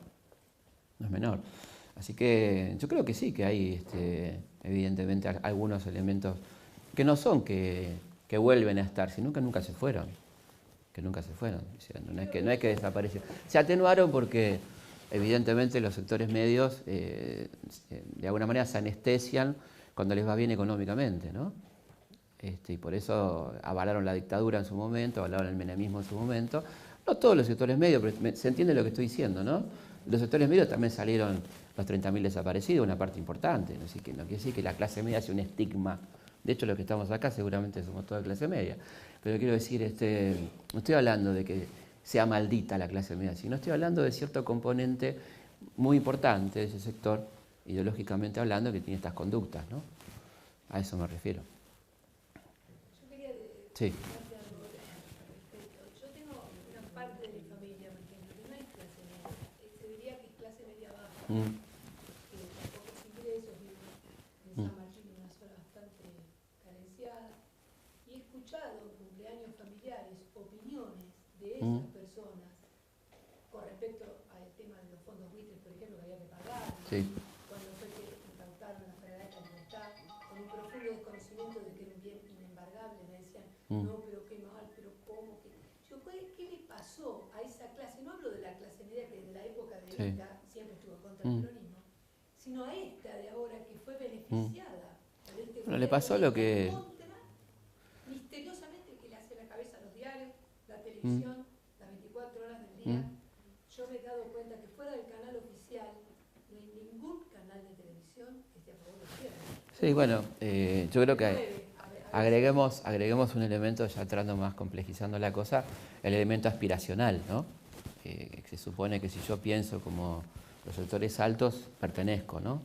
no es menor. Así que yo creo que sí, que hay evidentemente algunos elementos que no son que vuelven a estar, sino que nunca se fueron, O sea, no es que desaparecieron. Se atenuaron porque evidentemente los sectores medios de alguna manera se anestesian cuando les va bien económicamente, ¿no? Y por eso avalaron la dictadura en su momento, avalaron el menemismo en su momento. No todos los sectores medios, pero se entiende lo que estoy diciendo, ¿no? los sectores medios también salieron los 30.000 desaparecidos, una parte importante. No quiere decir que la clase media sea un estigma. De hecho, los que estamos acá seguramente somos toda clase media. Pero quiero decir, no estoy hablando de que sea maldita la clase media, sino estoy hablando de cierto componente muy importante de ese sector, ideológicamente hablando, que tiene estas conductas, ¿no? A eso me refiero. Yo quería Sí. contarte algo al respecto. Yo tengo una parte de mi familia, por ejemplo, que no es clase media, se diría que es clase media baja, que con pocos ingresos, vive en San Martín, en una zona bastante carenciada, y he escuchado en cumpleaños familiares opiniones de esas personas con respecto al tema de los fondos buitres, por ejemplo, que había que pagar. Sí. Cuando fue que incautaron la Federal de Libertad, con un profundo desconocimiento de que era un bien inembargable, me decían, no, pero qué mal, pero cómo, que... Yo, ¿qué le pasó a esa clase? No hablo de la clase media que de la época de Evita siempre estuvo contra el peronismo, sino a esta de ahora que fue beneficiada por este Bueno, le pasó lo que... contra, misteriosamente, que le hace la cabeza a los diarios, la televisión, las 24 horas del día. Yo me he dado cuenta que fuera del canal oficial no hay ningún canal de televisión que esté a favor de izquierda. Sí, bueno, yo creo que agreguemos un elemento, ya entrando más complejizando la cosa, el elemento aspiracional, ¿no? Se supone que si yo pienso como los sectores altos, pertenezco, ¿no?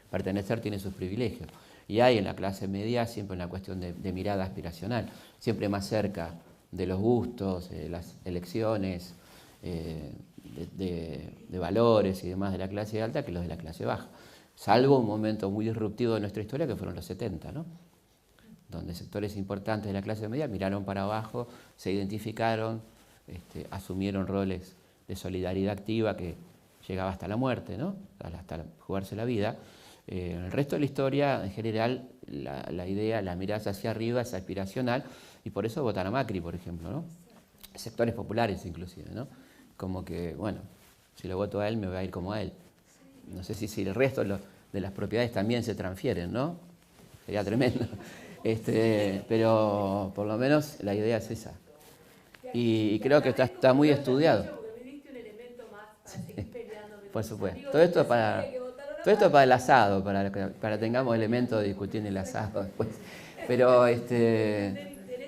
Pertenecer tiene sus privilegios. Y hay en la clase media siempre una cuestión de mirada aspiracional, siempre más cerca de los gustos, las elecciones, de valores y demás de la clase alta que los de la clase baja. Salvo un momento muy disruptivo de nuestra historia que fueron los 70, ¿no? Donde sectores importantes de la clase media miraron para abajo, se identificaron, asumieron roles de solidaridad activa que llegaba hasta la muerte, ¿no? Hasta jugarse la vida. En el resto de la historia, en general, la idea, la mirada hacia arriba es aspiracional y por eso votan a Macri, por ejemplo, ¿no? Sectores populares inclusive, ¿no? Como que, bueno, si lo voto a él me va a ir como a él. No sé si el resto de las propiedades también se transfieren, ¿no? Sería tremendo. Pero por lo menos la idea es esa. Y creo que está muy estudiado. Por supuesto. Todo esto para el asado, para tengamos elementos de discutir en el asado después. Pero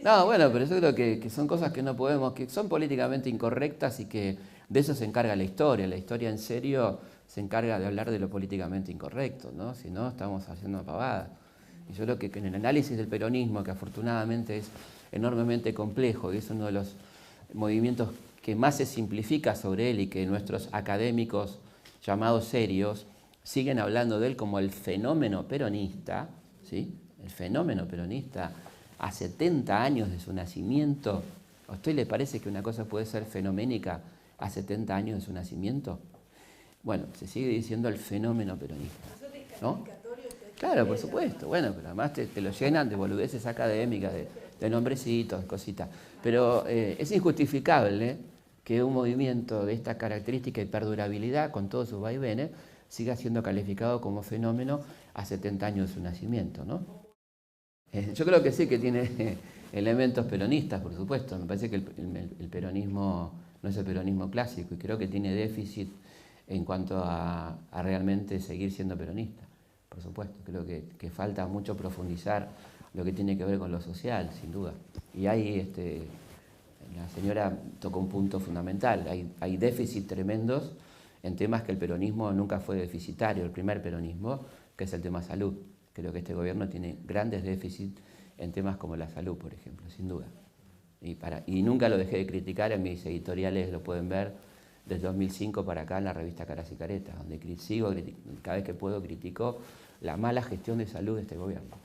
no, bueno, pero yo creo que son cosas que no podemos, que son políticamente incorrectas y que de eso se encarga la historia. La historia en serio se encarga de hablar de lo políticamente incorrecto, ¿no? Si no, estamos haciendo pavadas. Y yo creo que en el análisis del peronismo, que afortunadamente es enormemente complejo y es uno de los movimientos que más se simplifica sobre él y que nuestros académicos llamados serios siguen hablando de él como el fenómeno peronista, ¿sí? El fenómeno peronista a 70 años de su nacimiento. ¿A usted le parece que una cosa puede ser fenoménica a 70 años de su nacimiento? Bueno, se sigue diciendo el fenómeno peronista, ¿no? Claro, por supuesto. Bueno, pero además te lo llenan de boludeces académicas, de nombrecitos, cositas. Pero es injustificable que un movimiento de esta característica y perdurabilidad, con todos sus vaivenes, siga siendo calificado como fenómeno a 70 años de su nacimiento, ¿no? Yo creo que sí que tiene elementos peronistas, por supuesto. Me parece que el peronismo no es el peronismo clásico y creo que tiene déficit en cuanto a realmente seguir siendo peronista. Por supuesto, creo que falta mucho profundizar lo que tiene que ver con lo social, sin duda. Y ahí la señora tocó un punto fundamental. Hay déficits tremendos en temas que el peronismo nunca fue deficitario, el primer peronismo, que es el tema salud. Creo que este gobierno tiene grandes déficits en temas como la salud, por ejemplo, sin duda. Y nunca lo dejé de criticar, en mis editoriales lo pueden ver, desde 2005 para acá en la revista Caras y Caretas, donde cada vez que puedo critico la mala gestión de salud de este gobierno,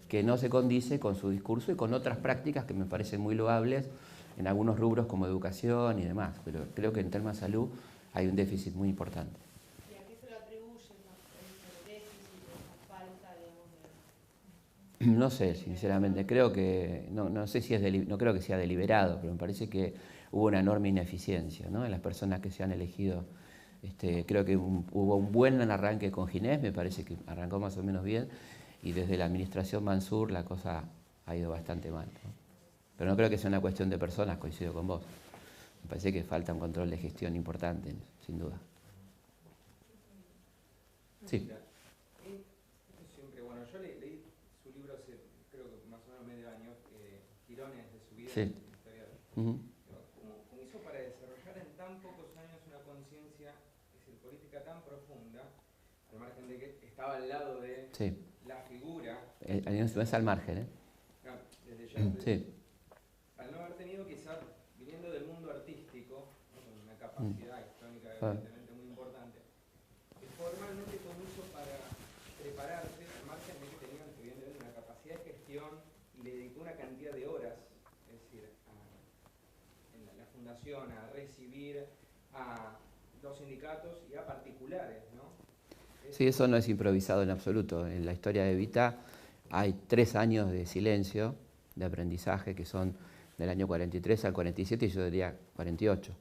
que no se condice con su discurso y con otras prácticas que me parecen muy loables en algunos rubros como educación y demás, pero creo que en temas de salud hay un déficit muy importante. ¿Y a qué se lo atribuyen el déficit o la falta, digamos, No sé, sinceramente, creo que, no sé si no creo que sea deliberado, pero me parece que hubo una enorme ineficiencia, ¿no? En las personas que se han elegido. Creo que hubo un buen arranque con Ginés, me parece que arrancó más o menos bien, y desde la administración Mansur la cosa ha ido bastante mal, ¿no? Pero no creo que sea una cuestión de personas, coincido con vos. Me parece que falta un control de gestión importante, sin duda. Sí. Siempre, bueno, yo leí su libro hace, creo que más o menos medio año, Girones de su vida, Sí. historia de, Uh-huh. como hizo para desarrollar en tan pocos años una conciencia, es decir, política tan profunda, al margen de que estaba al lado de Sí. la figura. No es al margen, ¿eh? Claro, desde ya. Sí. Al no haber tenido, quizás, viniendo del mundo artístico, ¿no? Con una capacidad histórica evidentemente muy importante, que formalmente compuso para prepararse, al margen de que tenían evidentemente una capacidad de gestión y le dedicó una cantidad de horas, es decir, en la fundación, a recibir a los sindicatos y a particulares, ¿no? Sí, eso no es improvisado en absoluto. En la historia de Evita hay 3 años de silencio, de aprendizaje, que son del año 43 al 47 y yo diría 48.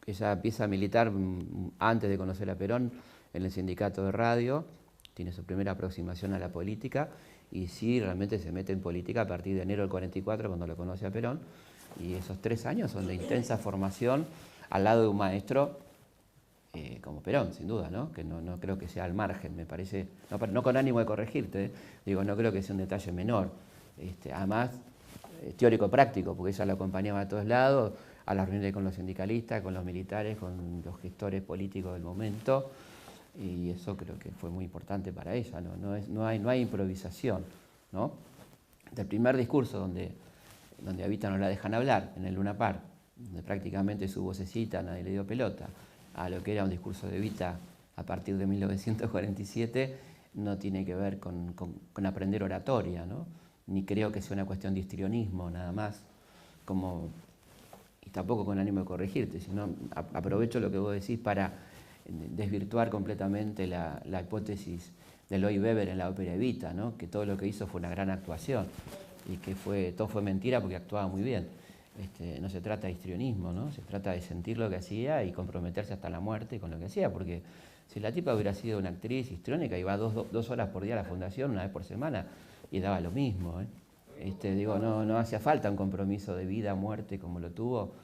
Ella empieza a militar antes de conocer a Perón en el sindicato de radio, tiene su primera aproximación a la política y sí, realmente se mete en política a partir de enero del 44 cuando lo conoce a Perón, y esos 3 años son de intensa formación al lado de un maestro como Perón, sin duda, ¿no? Que no creo que sea al margen, me parece, no con ánimo de corregirte, digo, no creo que sea un detalle menor. Además, teórico-práctico, porque ella lo acompañaba a todos lados, a las reuniones con los sindicalistas, con los militares, con los gestores políticos del momento, y eso creo que fue muy importante para ella, no hay improvisación, ¿no? Del primer discurso donde a Evita no la dejan hablar, en el Luna Park, donde prácticamente su vocecita nadie le dio pelota, a lo que era un discurso de Evita a partir de 1947, no tiene que ver con aprender oratoria, ¿no? Ni creo que sea una cuestión de histrionismo nada más, y tampoco con ánimo de corregirte, sino aprovecho lo que vos decís para desvirtuar completamente la hipótesis de Lloyd Webber en la ópera Evita, ¿no? Que todo lo que hizo fue una gran actuación y que todo fue mentira porque actuaba muy bien. No se trata de histrionismo, ¿no? Se trata de sentir lo que hacía y comprometerse hasta la muerte con lo que hacía, porque si la tipa hubiera sido una actriz histriónica, iba 2 horas por día a la fundación, una vez por semana, y daba lo mismo, ¿eh? No hacía falta un compromiso de vida, muerte como lo tuvo,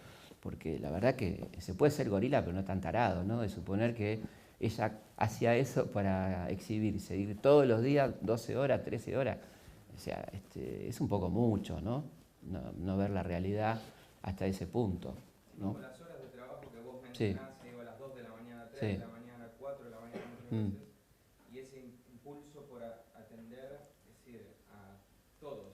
porque la verdad que se puede ser gorila, pero no tan tarado, ¿no? De suponer que ella hacía eso para exhibirse, ir todos los días, 12 horas, 13 horas, o sea, es un poco mucho, ¿no? No ver la realidad hasta ese punto, ¿no? Con las horas de trabajo que vos mencionás, se iba a las 2 de la mañana, 3 de la mañana, 4 de la mañana muchas veces, y ese impulso por atender, es decir, a todos.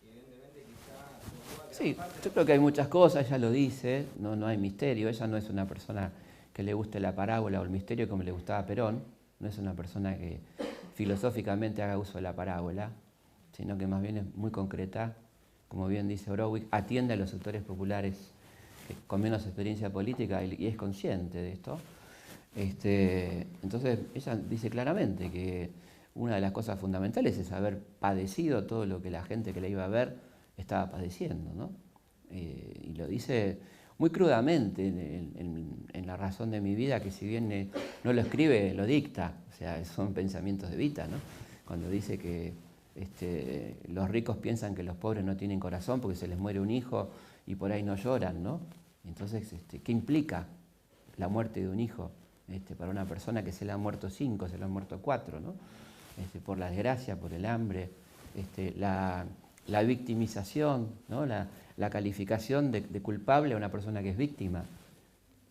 Evidentemente quizá... Sí, yo creo que hay muchas cosas, ella lo dice, no hay misterio, ella no es una persona que le guste la parábola o el misterio como le gustaba a Perón, no es una persona que filosóficamente haga uso de la parábola, sino que más bien es muy concreta, como bien dice Browick, atiende a los sectores populares con menos experiencia política y es consciente de esto. Entonces ella dice claramente que una de las cosas fundamentales es haber padecido todo lo que la gente que la iba a ver estaba padeciendo, ¿no? Y lo dice muy crudamente en La razón de mi vida, que si bien no lo escribe, lo dicta, o sea, son pensamientos de Evita, ¿no? Cuando dice que los ricos piensan que los pobres no tienen corazón porque se les muere un hijo y por ahí no lloran, ¿no? Entonces, ¿qué implica la muerte de un hijo para una persona que se le han muerto 5, se le han muerto 4, ¿no? Por la desgracia, por el hambre, la victimización, ¿no? La calificación de culpable a una persona que es víctima.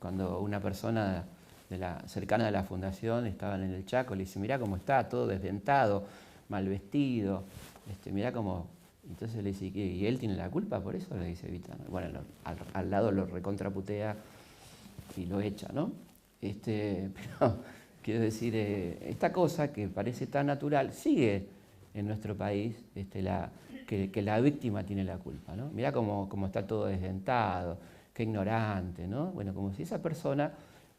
Cuando una persona cercana a la fundación estaban en el Chaco, le dice, mirá cómo está, todo desdentado, mal vestido, mirá cómo... Entonces le dice, ¿y él tiene la culpa por eso? Le dice Evita. Bueno, al lado lo recontraputea y lo echa, ¿no? Pero quiero decir, esta cosa que parece tan natural sigue en nuestro país, que la víctima tiene la culpa, ¿no? Mirá cómo está todo desdentado, qué ignorante, ¿no? Bueno, como si esa persona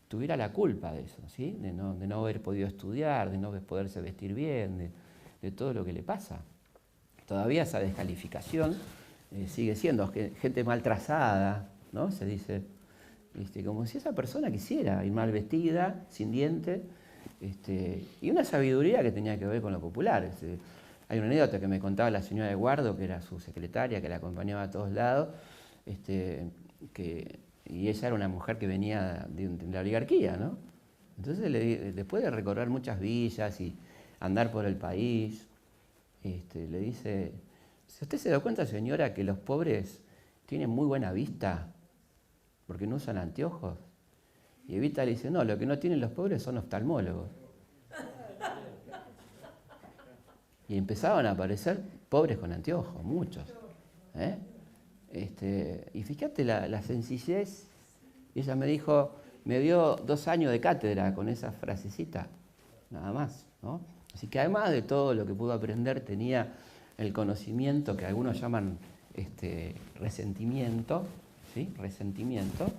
tuviera la culpa de eso, ¿sí? De no haber podido estudiar, de no poderse vestir bien, de todo lo que le pasa. Todavía esa descalificación sigue siendo gente mal trazada, ¿no? Se dice, como si esa persona quisiera ir mal vestida, sin dientes, y una sabiduría que tenía que ver con lo popular. Hay una anécdota que me contaba la señora de Guardo, que era su secretaria, que la acompañaba a todos lados, y ella era una mujer que venía de la oligarquía, ¿no? Entonces, después de recorrer muchas villas y andar por el país, le dice, si usted se da cuenta, señora, que los pobres tienen muy buena vista porque no usan anteojos. Y Evita le dice, no, lo que no tienen los pobres son oftalmólogos. Y empezaban a aparecer pobres con anteojos, muchos. Y fíjate la sencillez. Ella me dijo, me dio 2 años de cátedra con esa frasecita, nada más, ¿no? Así que además de todo lo que pudo aprender, tenía el conocimiento que algunos llaman resentimiento, ¿sí? Resentimiento,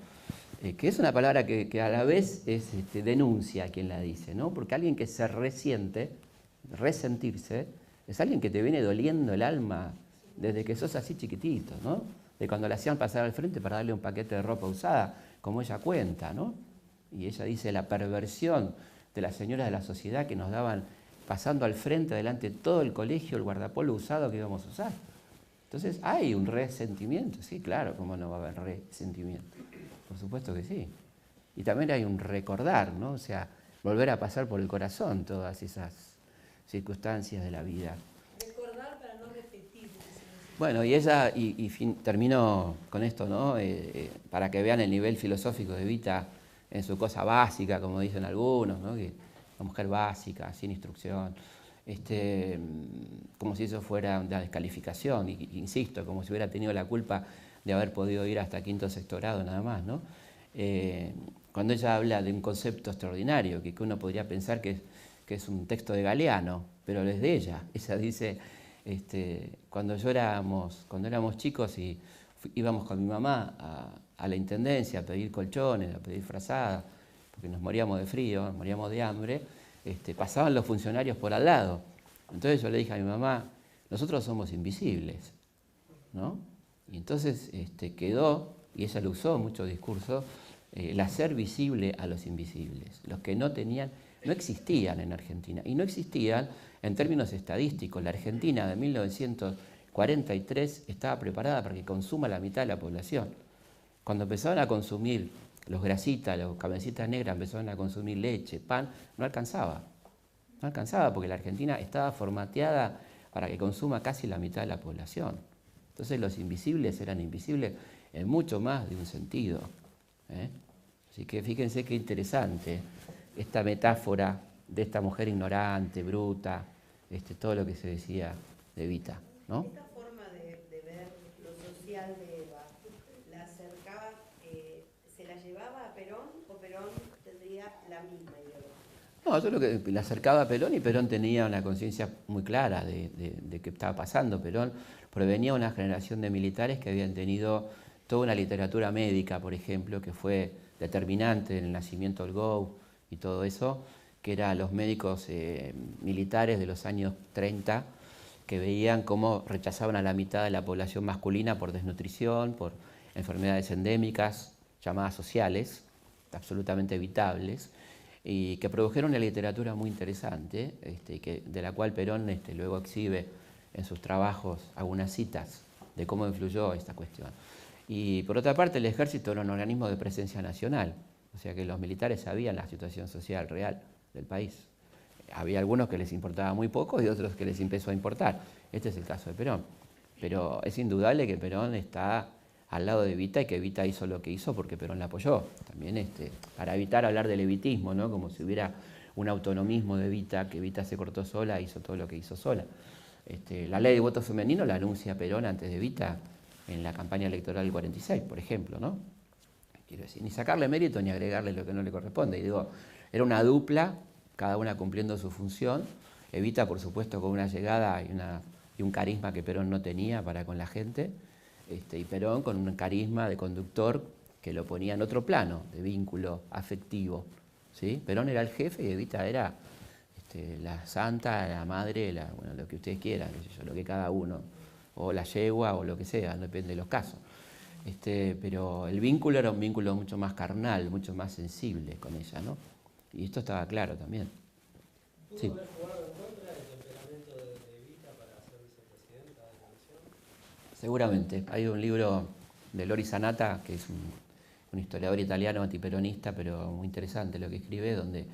que es una palabra que a la vez es denuncia a quien la dice, ¿no? Porque alguien que se resiente, resentirse, es alguien que te viene doliendo el alma desde que sos así chiquitito, ¿no? De cuando le hacían pasar al frente para darle un paquete de ropa usada, como ella cuenta, ¿no? Y ella dice la perversión de las señoras de la sociedad que nos daban pasando al frente, delante de todo el colegio, el guardapolvo usado que íbamos a usar. Entonces, hay un resentimiento, sí, claro, ¿cómo no va a haber resentimiento? Por supuesto que sí. Y también hay un recordar, ¿no? O sea, volver a pasar por el corazón todas esas circunstancias de la vida. Recordar para no repetir. Bueno, y ella, termino con esto, ¿no? Para que vean el nivel filosófico de Evita en su cosa básica, como dicen algunos, ¿no? Que la mujer básica, sin instrucción, como si eso fuera una descalificación, insisto, como si hubiera tenido la culpa de haber podido ir hasta 5º o 6º grado nada más, ¿no? Cuando ella habla de un concepto extraordinario, que uno podría pensar que es un texto de Galeano, pero es de ella. Ella dice, cuando éramos chicos y íbamos con mi mamá a la intendencia a pedir colchones, a pedir frazadas, porque nos moríamos de frío, nos moríamos de hambre, pasaban los funcionarios por al lado. Entonces yo le dije a mi mamá, nosotros somos invisibles, ¿no? Y entonces quedó, y ella lo usó en muchos discursos, el hacer visible a los invisibles, los que no existían en Argentina. Y no existían en términos estadísticos. La Argentina de 1943 estaba preparada para que consuma la mitad de la población. Cuando empezaron a consumir los grasitas, los cabecitas negras, empezaron a consumir leche, pan, no alcanzaba. No alcanzaba porque la Argentina estaba formateada para que consuma casi la mitad de la población. Entonces los invisibles eran invisibles en mucho más de un sentido. Así que fíjense qué interesante esta metáfora de esta mujer ignorante, bruta, todo lo que se decía de Evita, ¿no? Esta forma de ver lo social de Eva, ¿la acercaba, se la llevaba a Perón o Perón tendría la misma ideología? No, yo lo que la acercaba a Perón, y Perón tenía una conciencia muy clara de qué estaba pasando. Perón provenía de una generación de militares que habían tenido toda una literatura médica, por ejemplo, que fue determinante en el nacimiento del GO y todo eso, que eran los médicos militares de los años 30, que veían cómo rechazaban a la mitad de la población masculina por desnutrición, por enfermedades endémicas, llamadas sociales, absolutamente evitables, y que produjeron una literatura muy interesante, de la cual Perón luego exhibe en sus trabajos algunas citas de cómo influyó esta cuestión. Y por otra parte, el ejército era un organismo de presencia nacional, o sea que los militares sabían la situación social real del país. Había algunos que les importaba muy poco y otros que les empezó a importar. Este es el caso de Perón. Pero es indudable que Perón está al lado de Evita y que Evita hizo lo que hizo porque Perón la apoyó. También para evitar hablar del evitismo, ¿no? Como si hubiera un autonomismo de Evita, que Evita se cortó sola, hizo todo lo que hizo sola. La ley de voto femenino la anuncia Perón antes de Evita en la campaña electoral del 46, por ejemplo, ¿no? Quiero decir, ni sacarle mérito ni agregarle lo que no le corresponde. Y digo, era una dupla, cada una cumpliendo su función. Evita, por supuesto, con una llegada y un carisma que Perón no tenía para con la gente, y Perón con un carisma de conductor que lo ponía en otro plano, de vínculo afectivo, ¿sí? Perón era el jefe y Evita era la santa, la madre, bueno, lo que ustedes quieran, lo que cada uno, o la yegua o lo que sea, depende de los casos. Pero el vínculo era un vínculo mucho más carnal, mucho más sensible con ella, ¿no? Y esto estaba claro también. ¿Pudo Sí. haber jugado en contra del temperamento de Evita para ser vicepresidenta de la nación? Seguramente. Hay un libro de Lori Sanata, que un historiador italiano antiperonista, pero muy interesante lo que escribe, donde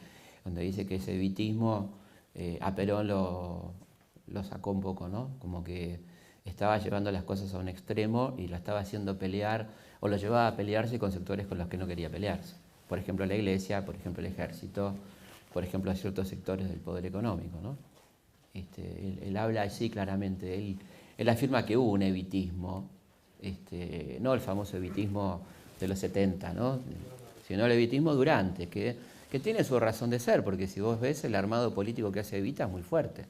dice que ese evitismo a Perón lo sacó un poco, ¿no? Como que estaba llevando las cosas a un extremo y la estaba haciendo pelear, o lo llevaba a pelearse con sectores con los que no quería pelearse. Por ejemplo, la Iglesia, por ejemplo, el Ejército, por ejemplo, a ciertos sectores del poder económico, ¿no? Él habla así claramente, él afirma que hubo un evitismo, no el famoso evitismo de los 70, ¿no? Sino el evitismo durante, que tiene su razón de ser, porque si vos ves el armado político que hace Evita es muy fuerte.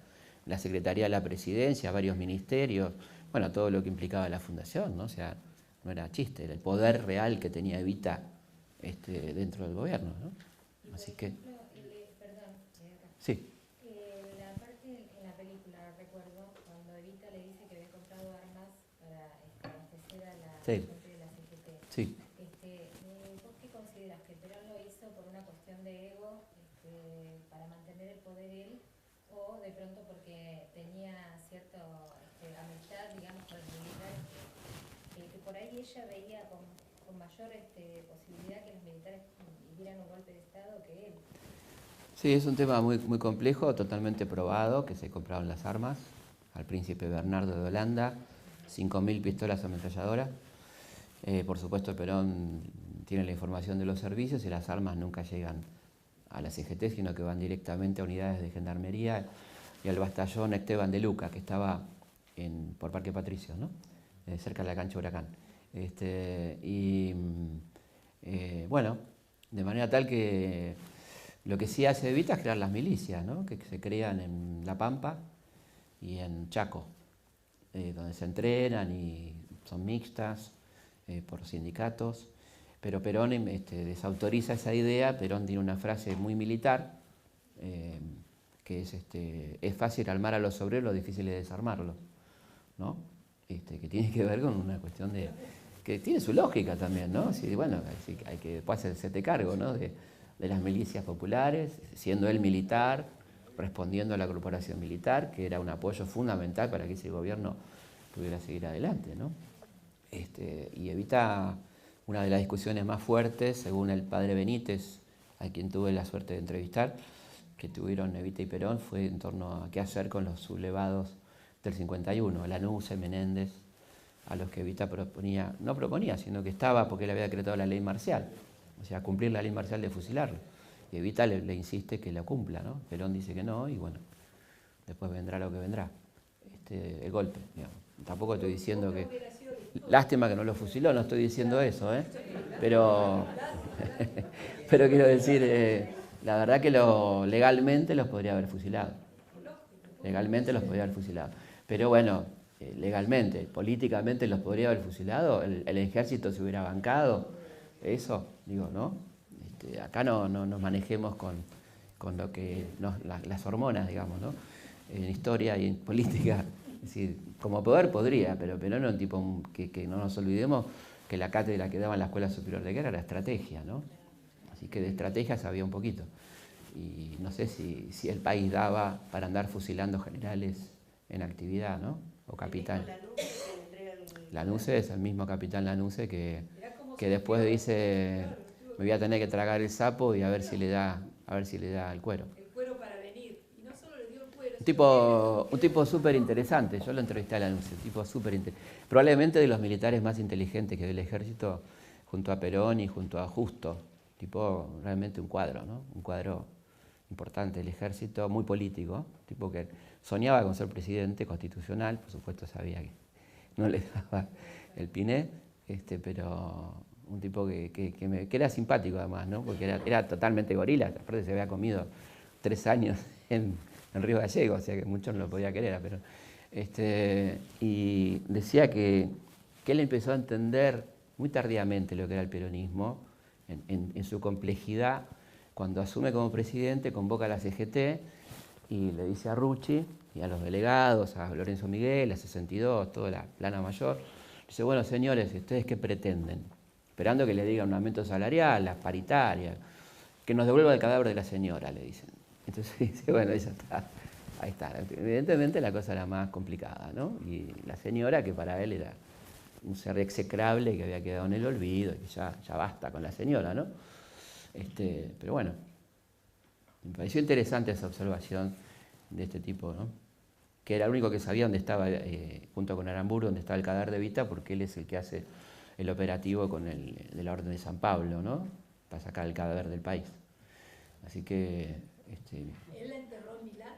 La Secretaría de la Presidencia, varios ministerios, bueno, todo lo que implicaba la fundación, ¿no? O sea, no era chiste, era el poder real que tenía Evita dentro del gobierno, ¿no? Así que... Perdón, sí. La parte en la película, recuerdo, cuando Evita le dice que había comprado armas para abastecer a la Sí. gente de la CGT. Sí. ¿Vos qué consideras? ¿Que Perón lo hizo por una cuestión de ego, para mantener el poder él, o de pronto porque tenía cierta amistad, digamos, con el militar, que por ahí ella veía con mayor posibilidad que los militares dieran un golpe de Estado que él? Sí, es un tema muy, muy complejo, totalmente probado, que se compraron las armas al príncipe Bernardo de Holanda, 5.000 pistolas ametralladoras. Por supuesto, Perón tiene la información de los servicios y las armas nunca llegan a la CGT, sino que van directamente a unidades de gendarmería y al batallón Esteban de Luca, que estaba por Parque Patricios, ¿no? Cerca de la cancha Huracán. Bueno, de manera tal que lo que sí hace Evita es crear las milicias, ¿no? Que se crean en La Pampa y en Chaco, donde se entrenan y son mixtas por sindicatos, pero Perón desautoriza esa idea. Perón tiene una frase muy militar, que es fácil armar a los obreros, lo difícil es desarmarlos, ¿no? Que tiene que ver con una cuestión que tiene su lógica también, ¿no? Sí, bueno, hay que después hacerte cargo, ¿no? de las milicias populares, siendo él militar, respondiendo a la corporación militar, que era un apoyo fundamental para que ese gobierno pudiera seguir adelante, ¿no? Y Evita, una de las discusiones más fuertes, según el padre Benítez, a quien tuve la suerte de entrevistar, que tuvieron Evita y Perón, fue en torno a qué hacer con los sublevados del 51, Lanusse, Menéndez, a los que Evita no proponía, sino que estaba porque él había decretado la ley marcial, o sea, cumplir la ley marcial de fusilarlo. Y Evita le insiste que la cumpla, ¿no? Perón dice que no, y bueno, después vendrá lo que vendrá, el golpe, digamos. Tampoco estoy diciendo que... Lástima que no lo fusiló, no estoy diciendo eso, pero quiero decir, la verdad que legalmente los podría haber fusilado. Legalmente los podría haber fusilado. Pero bueno, legalmente, políticamente los podría haber fusilado, el ejército se hubiera bancado, eso, digo, ¿no? Acá no nos manejemos con lo que las hormonas, digamos, ¿no? En historia y en política, es decir, como poder podría, pero no era un tipo que no nos olvidemos que la cátedra que daba en la Escuela Superior de Guerra era estrategia, ¿no? Así que de estrategia sabía un poquito. Y no sé si el país daba para andar fusilando generales en actividad, ¿no? O capitán. Lanusse es el mismo capitán Lanusse que después dice, me voy a tener que tragar el sapo y a ver si le da el cuero. El cuero para venir. Y no solo le dio el cuero. Un tipo súper interesante. Yo lo entrevisté a Lanusse, un tipo súper interesante. Probablemente de los militares más inteligentes que dio el ejército, junto a Perón y junto a Justo. Tipo, realmente un cuadro, ¿no? Un cuadro importante del ejército, muy político. Tipo que soñaba con ser presidente constitucional, por supuesto sabía que no le daba el piné, pero un tipo que era simpático además, ¿no? Porque era totalmente gorila, aparte se había comido 3 años en Río Gallego, o sea que muchos no lo podía querer, pero y decía que él empezó a entender muy tardíamente lo que era el peronismo, en su complejidad, cuando asume como presidente, convoca a la CGT y le dice a Rucci y a los delegados, a Lorenzo Miguel, a 62, toda la plana mayor, dice, bueno, señores, ¿ustedes qué pretenden? Esperando que le digan un aumento salarial, la paritaria, que nos devuelva el cadáver de la señora, le dicen. Entonces dice, bueno, ya está, ahí está. Evidentemente la cosa era más complicada, ¿no? Y la señora, que para él era un ser execrable que había quedado en el olvido, y que ya basta con la señora, ¿no? Pero bueno, me pareció interesante esa observación de este tipo, ¿no? Que era el único que sabía dónde estaba, junto con Aramburu, dónde estaba el cadáver de Evita, porque él es el que hace el operativo de la Orden de San Pablo, ¿no? Para sacar el cadáver del país. Así que... ¿Él la enterró en Milán?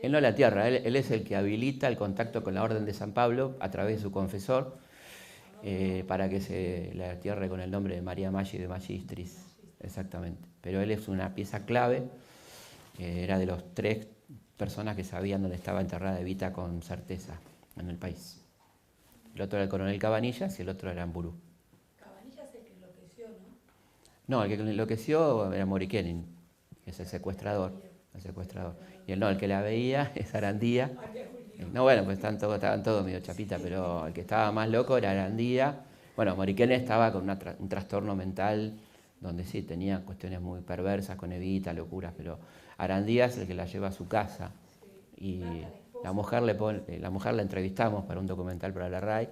Él no la tierra, él es el que habilita el contacto con la Orden de San Pablo a través de su confesor, para que se la entierre con el nombre de María Maggi de Magistris. Exactamente. Pero él es una pieza clave, era de los 3 personas que sabían dónde estaba enterrada Evita con certeza en el país. El otro era el coronel Cabanillas y el otro era Aramburu. Cabanillas es el que enloqueció, ¿no? No, el que enloqueció era Morikenin, que es el secuestrador. Y el que la veía es Arandía. No, bueno, pues estaban todos medio chapita, pero el que estaba más loco era Arandía. Bueno, Morikenin estaba con un trastorno mental donde sí tenía cuestiones muy perversas con Evita, locuras, pero Arandía es el que la lleva a su casa. Y la mujer la entrevistamos para un documental para la RAI.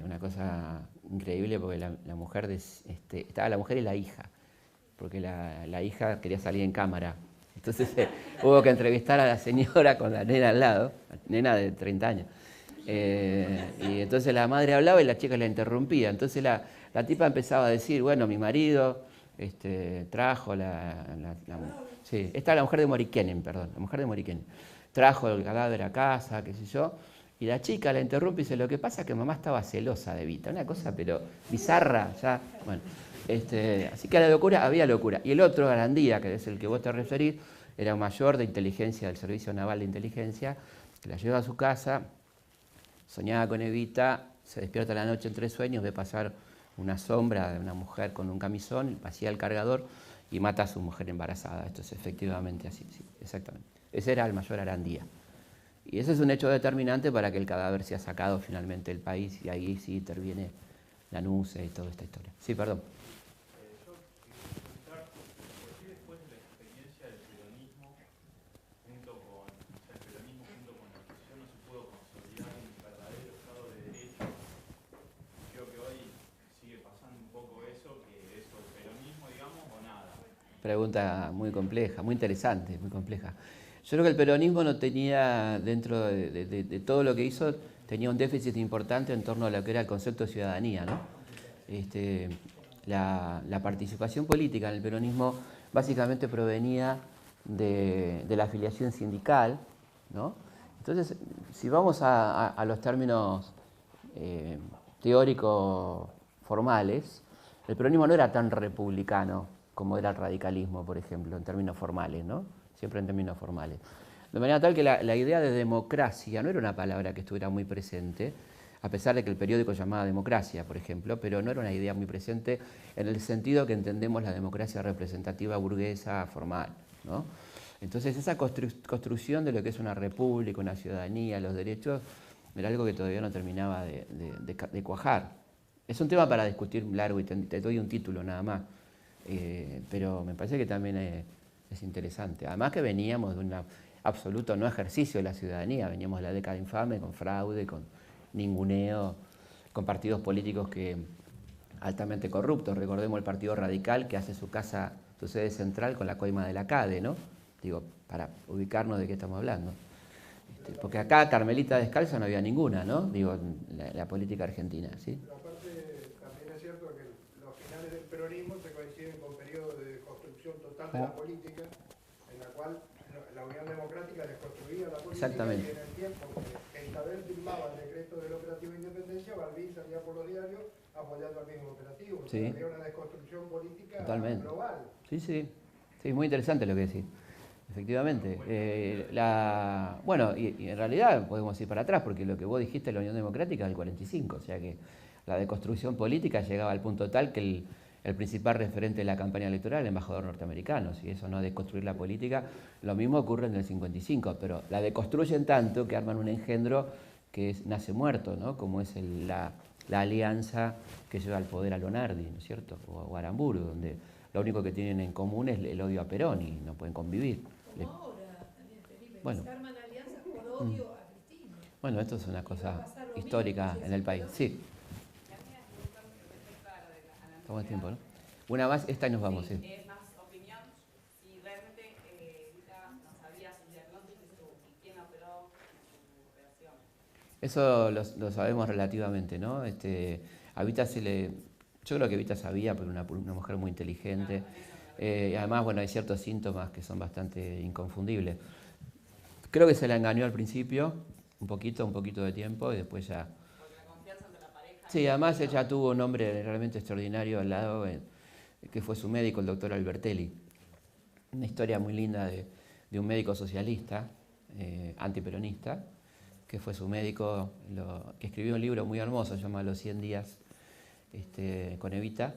Una cosa increíble porque la mujer estaba la mujer y la hija, porque la hija quería salir en cámara. Entonces hubo que entrevistar a la señora con la nena al lado, la nena de 30 años. Y entonces la madre hablaba y la chica la interrumpía. Entonces la tipa empezaba a decir, bueno, mi marido trajo sí, esta es la mujer de Morikenin, perdón, la mujer de Morikenin. Trajo el cadáver a casa, qué sé yo, y la chica la interrumpe y dice, lo que pasa es que mamá estaba celosa de Evita, una cosa pero bizarra, ya, bueno. Así que había locura. Y el otro, Arandía, que es el que vos te referís, era un mayor de inteligencia del Servicio Naval de Inteligencia, que la lleva a su casa, soñaba con Evita, se despierta la noche entre sueños, ve pasar una sombra de una mujer con un camisón, vacía el cargador y mata a su mujer embarazada. Esto es efectivamente así, sí, exactamente. Ese era el mayor Arandía. Y ese es un hecho determinante para que el cadáver sea sacado finalmente del país, y ahí sí interviene la NUCE y toda esta historia. Sí, perdón. Yo quería preguntar, ¿por qué después de la experiencia del peronismo, junto con la oposición, no se pudo consolidar un verdadero Estado de Derecho? Creo que hoy sigue pasando un poco eso, que eso, el peronismo, digamos, o nada. Pregunta muy compleja, muy interesante, muy compleja. Yo creo que el peronismo no tenía, dentro de todo lo que hizo, tenía un déficit importante en torno a lo que era el concepto de ciudadanía, ¿no? La participación política en el peronismo básicamente provenía de la afiliación sindical, ¿no? Entonces, si vamos a los términos teóricos formales, el peronismo no era tan republicano como era el radicalismo, por ejemplo, en términos formales, ¿no? Siempre en términos formales. De manera tal que la idea de democracia no era una palabra que estuviera muy presente, a pesar de que el periódico llamaba democracia, por ejemplo, pero no era una idea muy presente en el sentido que entendemos la democracia representativa burguesa formal, ¿no? Entonces esa construcción de lo que es una república, una ciudadanía, los derechos, era algo que todavía no terminaba de cuajar. Es un tema para discutir largo y te doy un título nada más, pero me parece que también es interesante. Además que veníamos de un absoluto no ejercicio de la ciudadanía, veníamos de la década infame con fraude, con ninguneo, con partidos políticos altamente corruptos. Recordemos el Partido Radical, que hace su sede central con la coima de la CADE, ¿no? Digo, para ubicarnos de qué estamos hablando. Porque acá Carmelita Descalza no había ninguna, ¿no? Digo, la política argentina, ¿sí? Pero aparte, también es cierto que los finales del peronismo se coinciden con periodos de construcción total de la política, en la cual la Unión Democrática desconstruía la política. Exactamente. Y en el tiempo que Isabel firmaba el decreto del operativo de independencia, Balbín salía por los diarios apoyando al mismo operativo. O sea, había una desconstrucción política global. Sí, sí. Sí, muy interesante lo que decís. Efectivamente. Bueno, y en realidad podemos ir para atrás, porque lo que vos dijiste de la Unión Democrática es del 45, o sea que la deconstrucción política llegaba al punto tal que el principal referente de la campaña electoral era el embajador norteamericano. Si eso no es deconstruir la política, lo mismo ocurre en el 55, pero la deconstruyen tanto que arman un engendro que nace muerto, ¿no? Como es la alianza que lleva al poder a Lonardi, ¿no es cierto? O a Aramburu, donde lo único que tienen en común es el odio a Perón y no pueden convivir. Como ahora también, Felipe, bueno. se arman alianzas por odio a Cristina. Bueno, esto es una cosa histórica en el país. Sí. Estamos en tiempo, ¿no? Una más, esta y nos vamos, sí. Es más opinión, si realmente Evita no sabía su diagnóstico y quién operó su operación. Eso lo sabemos relativamente, ¿no? A Evita yo creo que Evita sabía, pero una mujer muy inteligente. Y además, bueno, hay ciertos síntomas que son bastante inconfundibles. Creo que se la engañó al principio, un poquito de tiempo, y después ya... Porque la confianza entre la pareja... Sí, además ella tuvo un hombre realmente extraordinario al lado, que fue su médico, el doctor Albertelli. Una historia muy linda de un médico socialista, antiperonista, que fue su médico, que escribió un libro muy hermoso, llamado Los 100 días con Evita,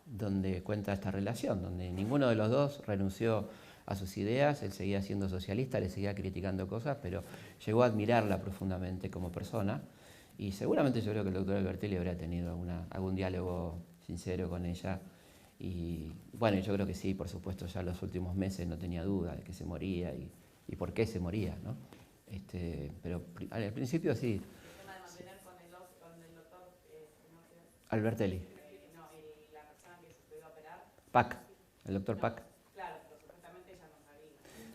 donde cuenta esta relación, donde ninguno de los dos renunció a sus ideas, él seguía siendo socialista, le seguía criticando cosas, pero llegó a admirarla profundamente como persona, y seguramente yo creo que el doctor Albertelli habría tenido algún diálogo sincero con ella, y bueno, yo creo que sí, por supuesto, ya en los últimos meses no tenía duda de que se moría y por qué se moría, ¿no? Pero al principio sí. El tema de mantener con el doctor Albertelli. No, y la persona que se pudo operar. Pac, el doctor Pac. Claro, pero supuestamente ella no sabía.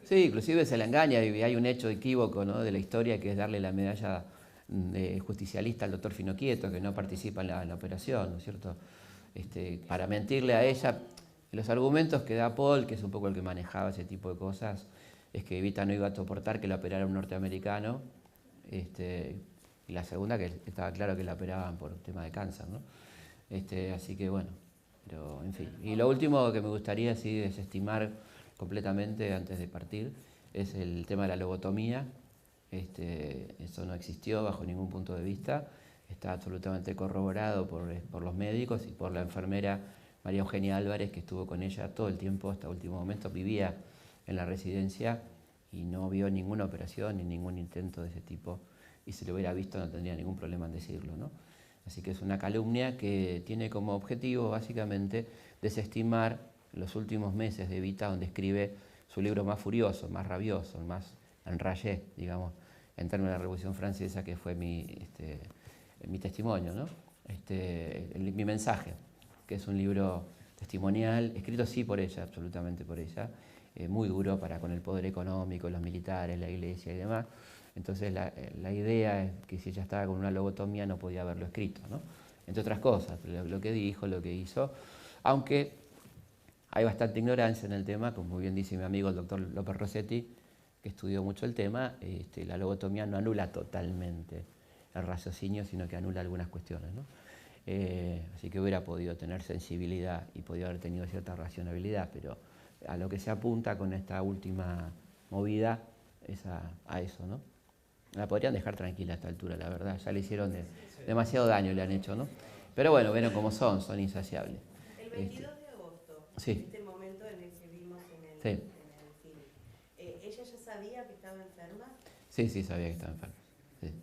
Sí, inclusive se la engaña y hay un hecho equívoco, ¿no?, de la historia, que es darle la medalla de justicialista al doctor Finocchieto, que no participa en la operación, ¿no es cierto? Para mentirle a ella. Los argumentos que da Paul, que es un poco el que manejaba ese tipo de cosas, es que Evita no iba a soportar que la operara un norteamericano, y la segunda, que estaba claro que la operaban por tema de cáncer, ¿no? Así que bueno, pero en fin. Y lo último que me gustaría sí desestimar completamente antes de partir es el tema de la lobotomía. Eso no existió bajo ningún punto de vista, está absolutamente corroborado por los médicos y por la enfermera María Eugenia Álvarez, que estuvo con ella todo el tiempo hasta el último momento, vivía en la residencia y no vio ninguna operación ni ningún intento de ese tipo, y si lo hubiera visto no tendría ningún problema en decirlo, ¿no? Así que es una calumnia que tiene como objetivo básicamente desestimar los últimos meses de Evita, donde escribe su libro más furioso, más rabioso, más enrayé, digamos, en términos de la Revolución Francesa, que fue mi testimonio, ¿no? Mi mensaje, que es un libro testimonial, escrito sí por ella, absolutamente por ella, muy duro con el poder económico, los militares, la iglesia y demás. Entonces la idea es que si ella estaba con una lobotomía no podía haberlo escrito, ¿no? Entre otras cosas, lo que dijo, lo que hizo, aunque hay bastante ignorancia en el tema, como muy bien dice mi amigo el doctor López Rossetti, que estudió mucho el tema. La lobotomía no anula totalmente el raciocinio, sino que anula algunas cuestiones, ¿no? Así que hubiera podido tener sensibilidad y podía haber tenido cierta racionalidad, pero a lo que se apunta con esta última movida es a eso, ¿no? La podrían dejar tranquila a esta altura, la verdad, ya le hicieron demasiado daño, le han hecho, ¿no? Pero bueno, vieron cómo son insaciables. El 22 de agosto, sí. Este momento en el que vimos en el film, ¿ella ya sabía que estaba enferma? Sí, sabía que estaba enferma. Sí.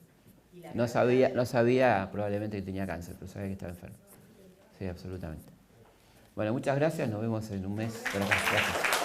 No sabía probablemente que tenía cáncer, pero sabía que estaba enferma. Sí, absolutamente. Bueno, muchas gracias, nos vemos en un mes. Gracias.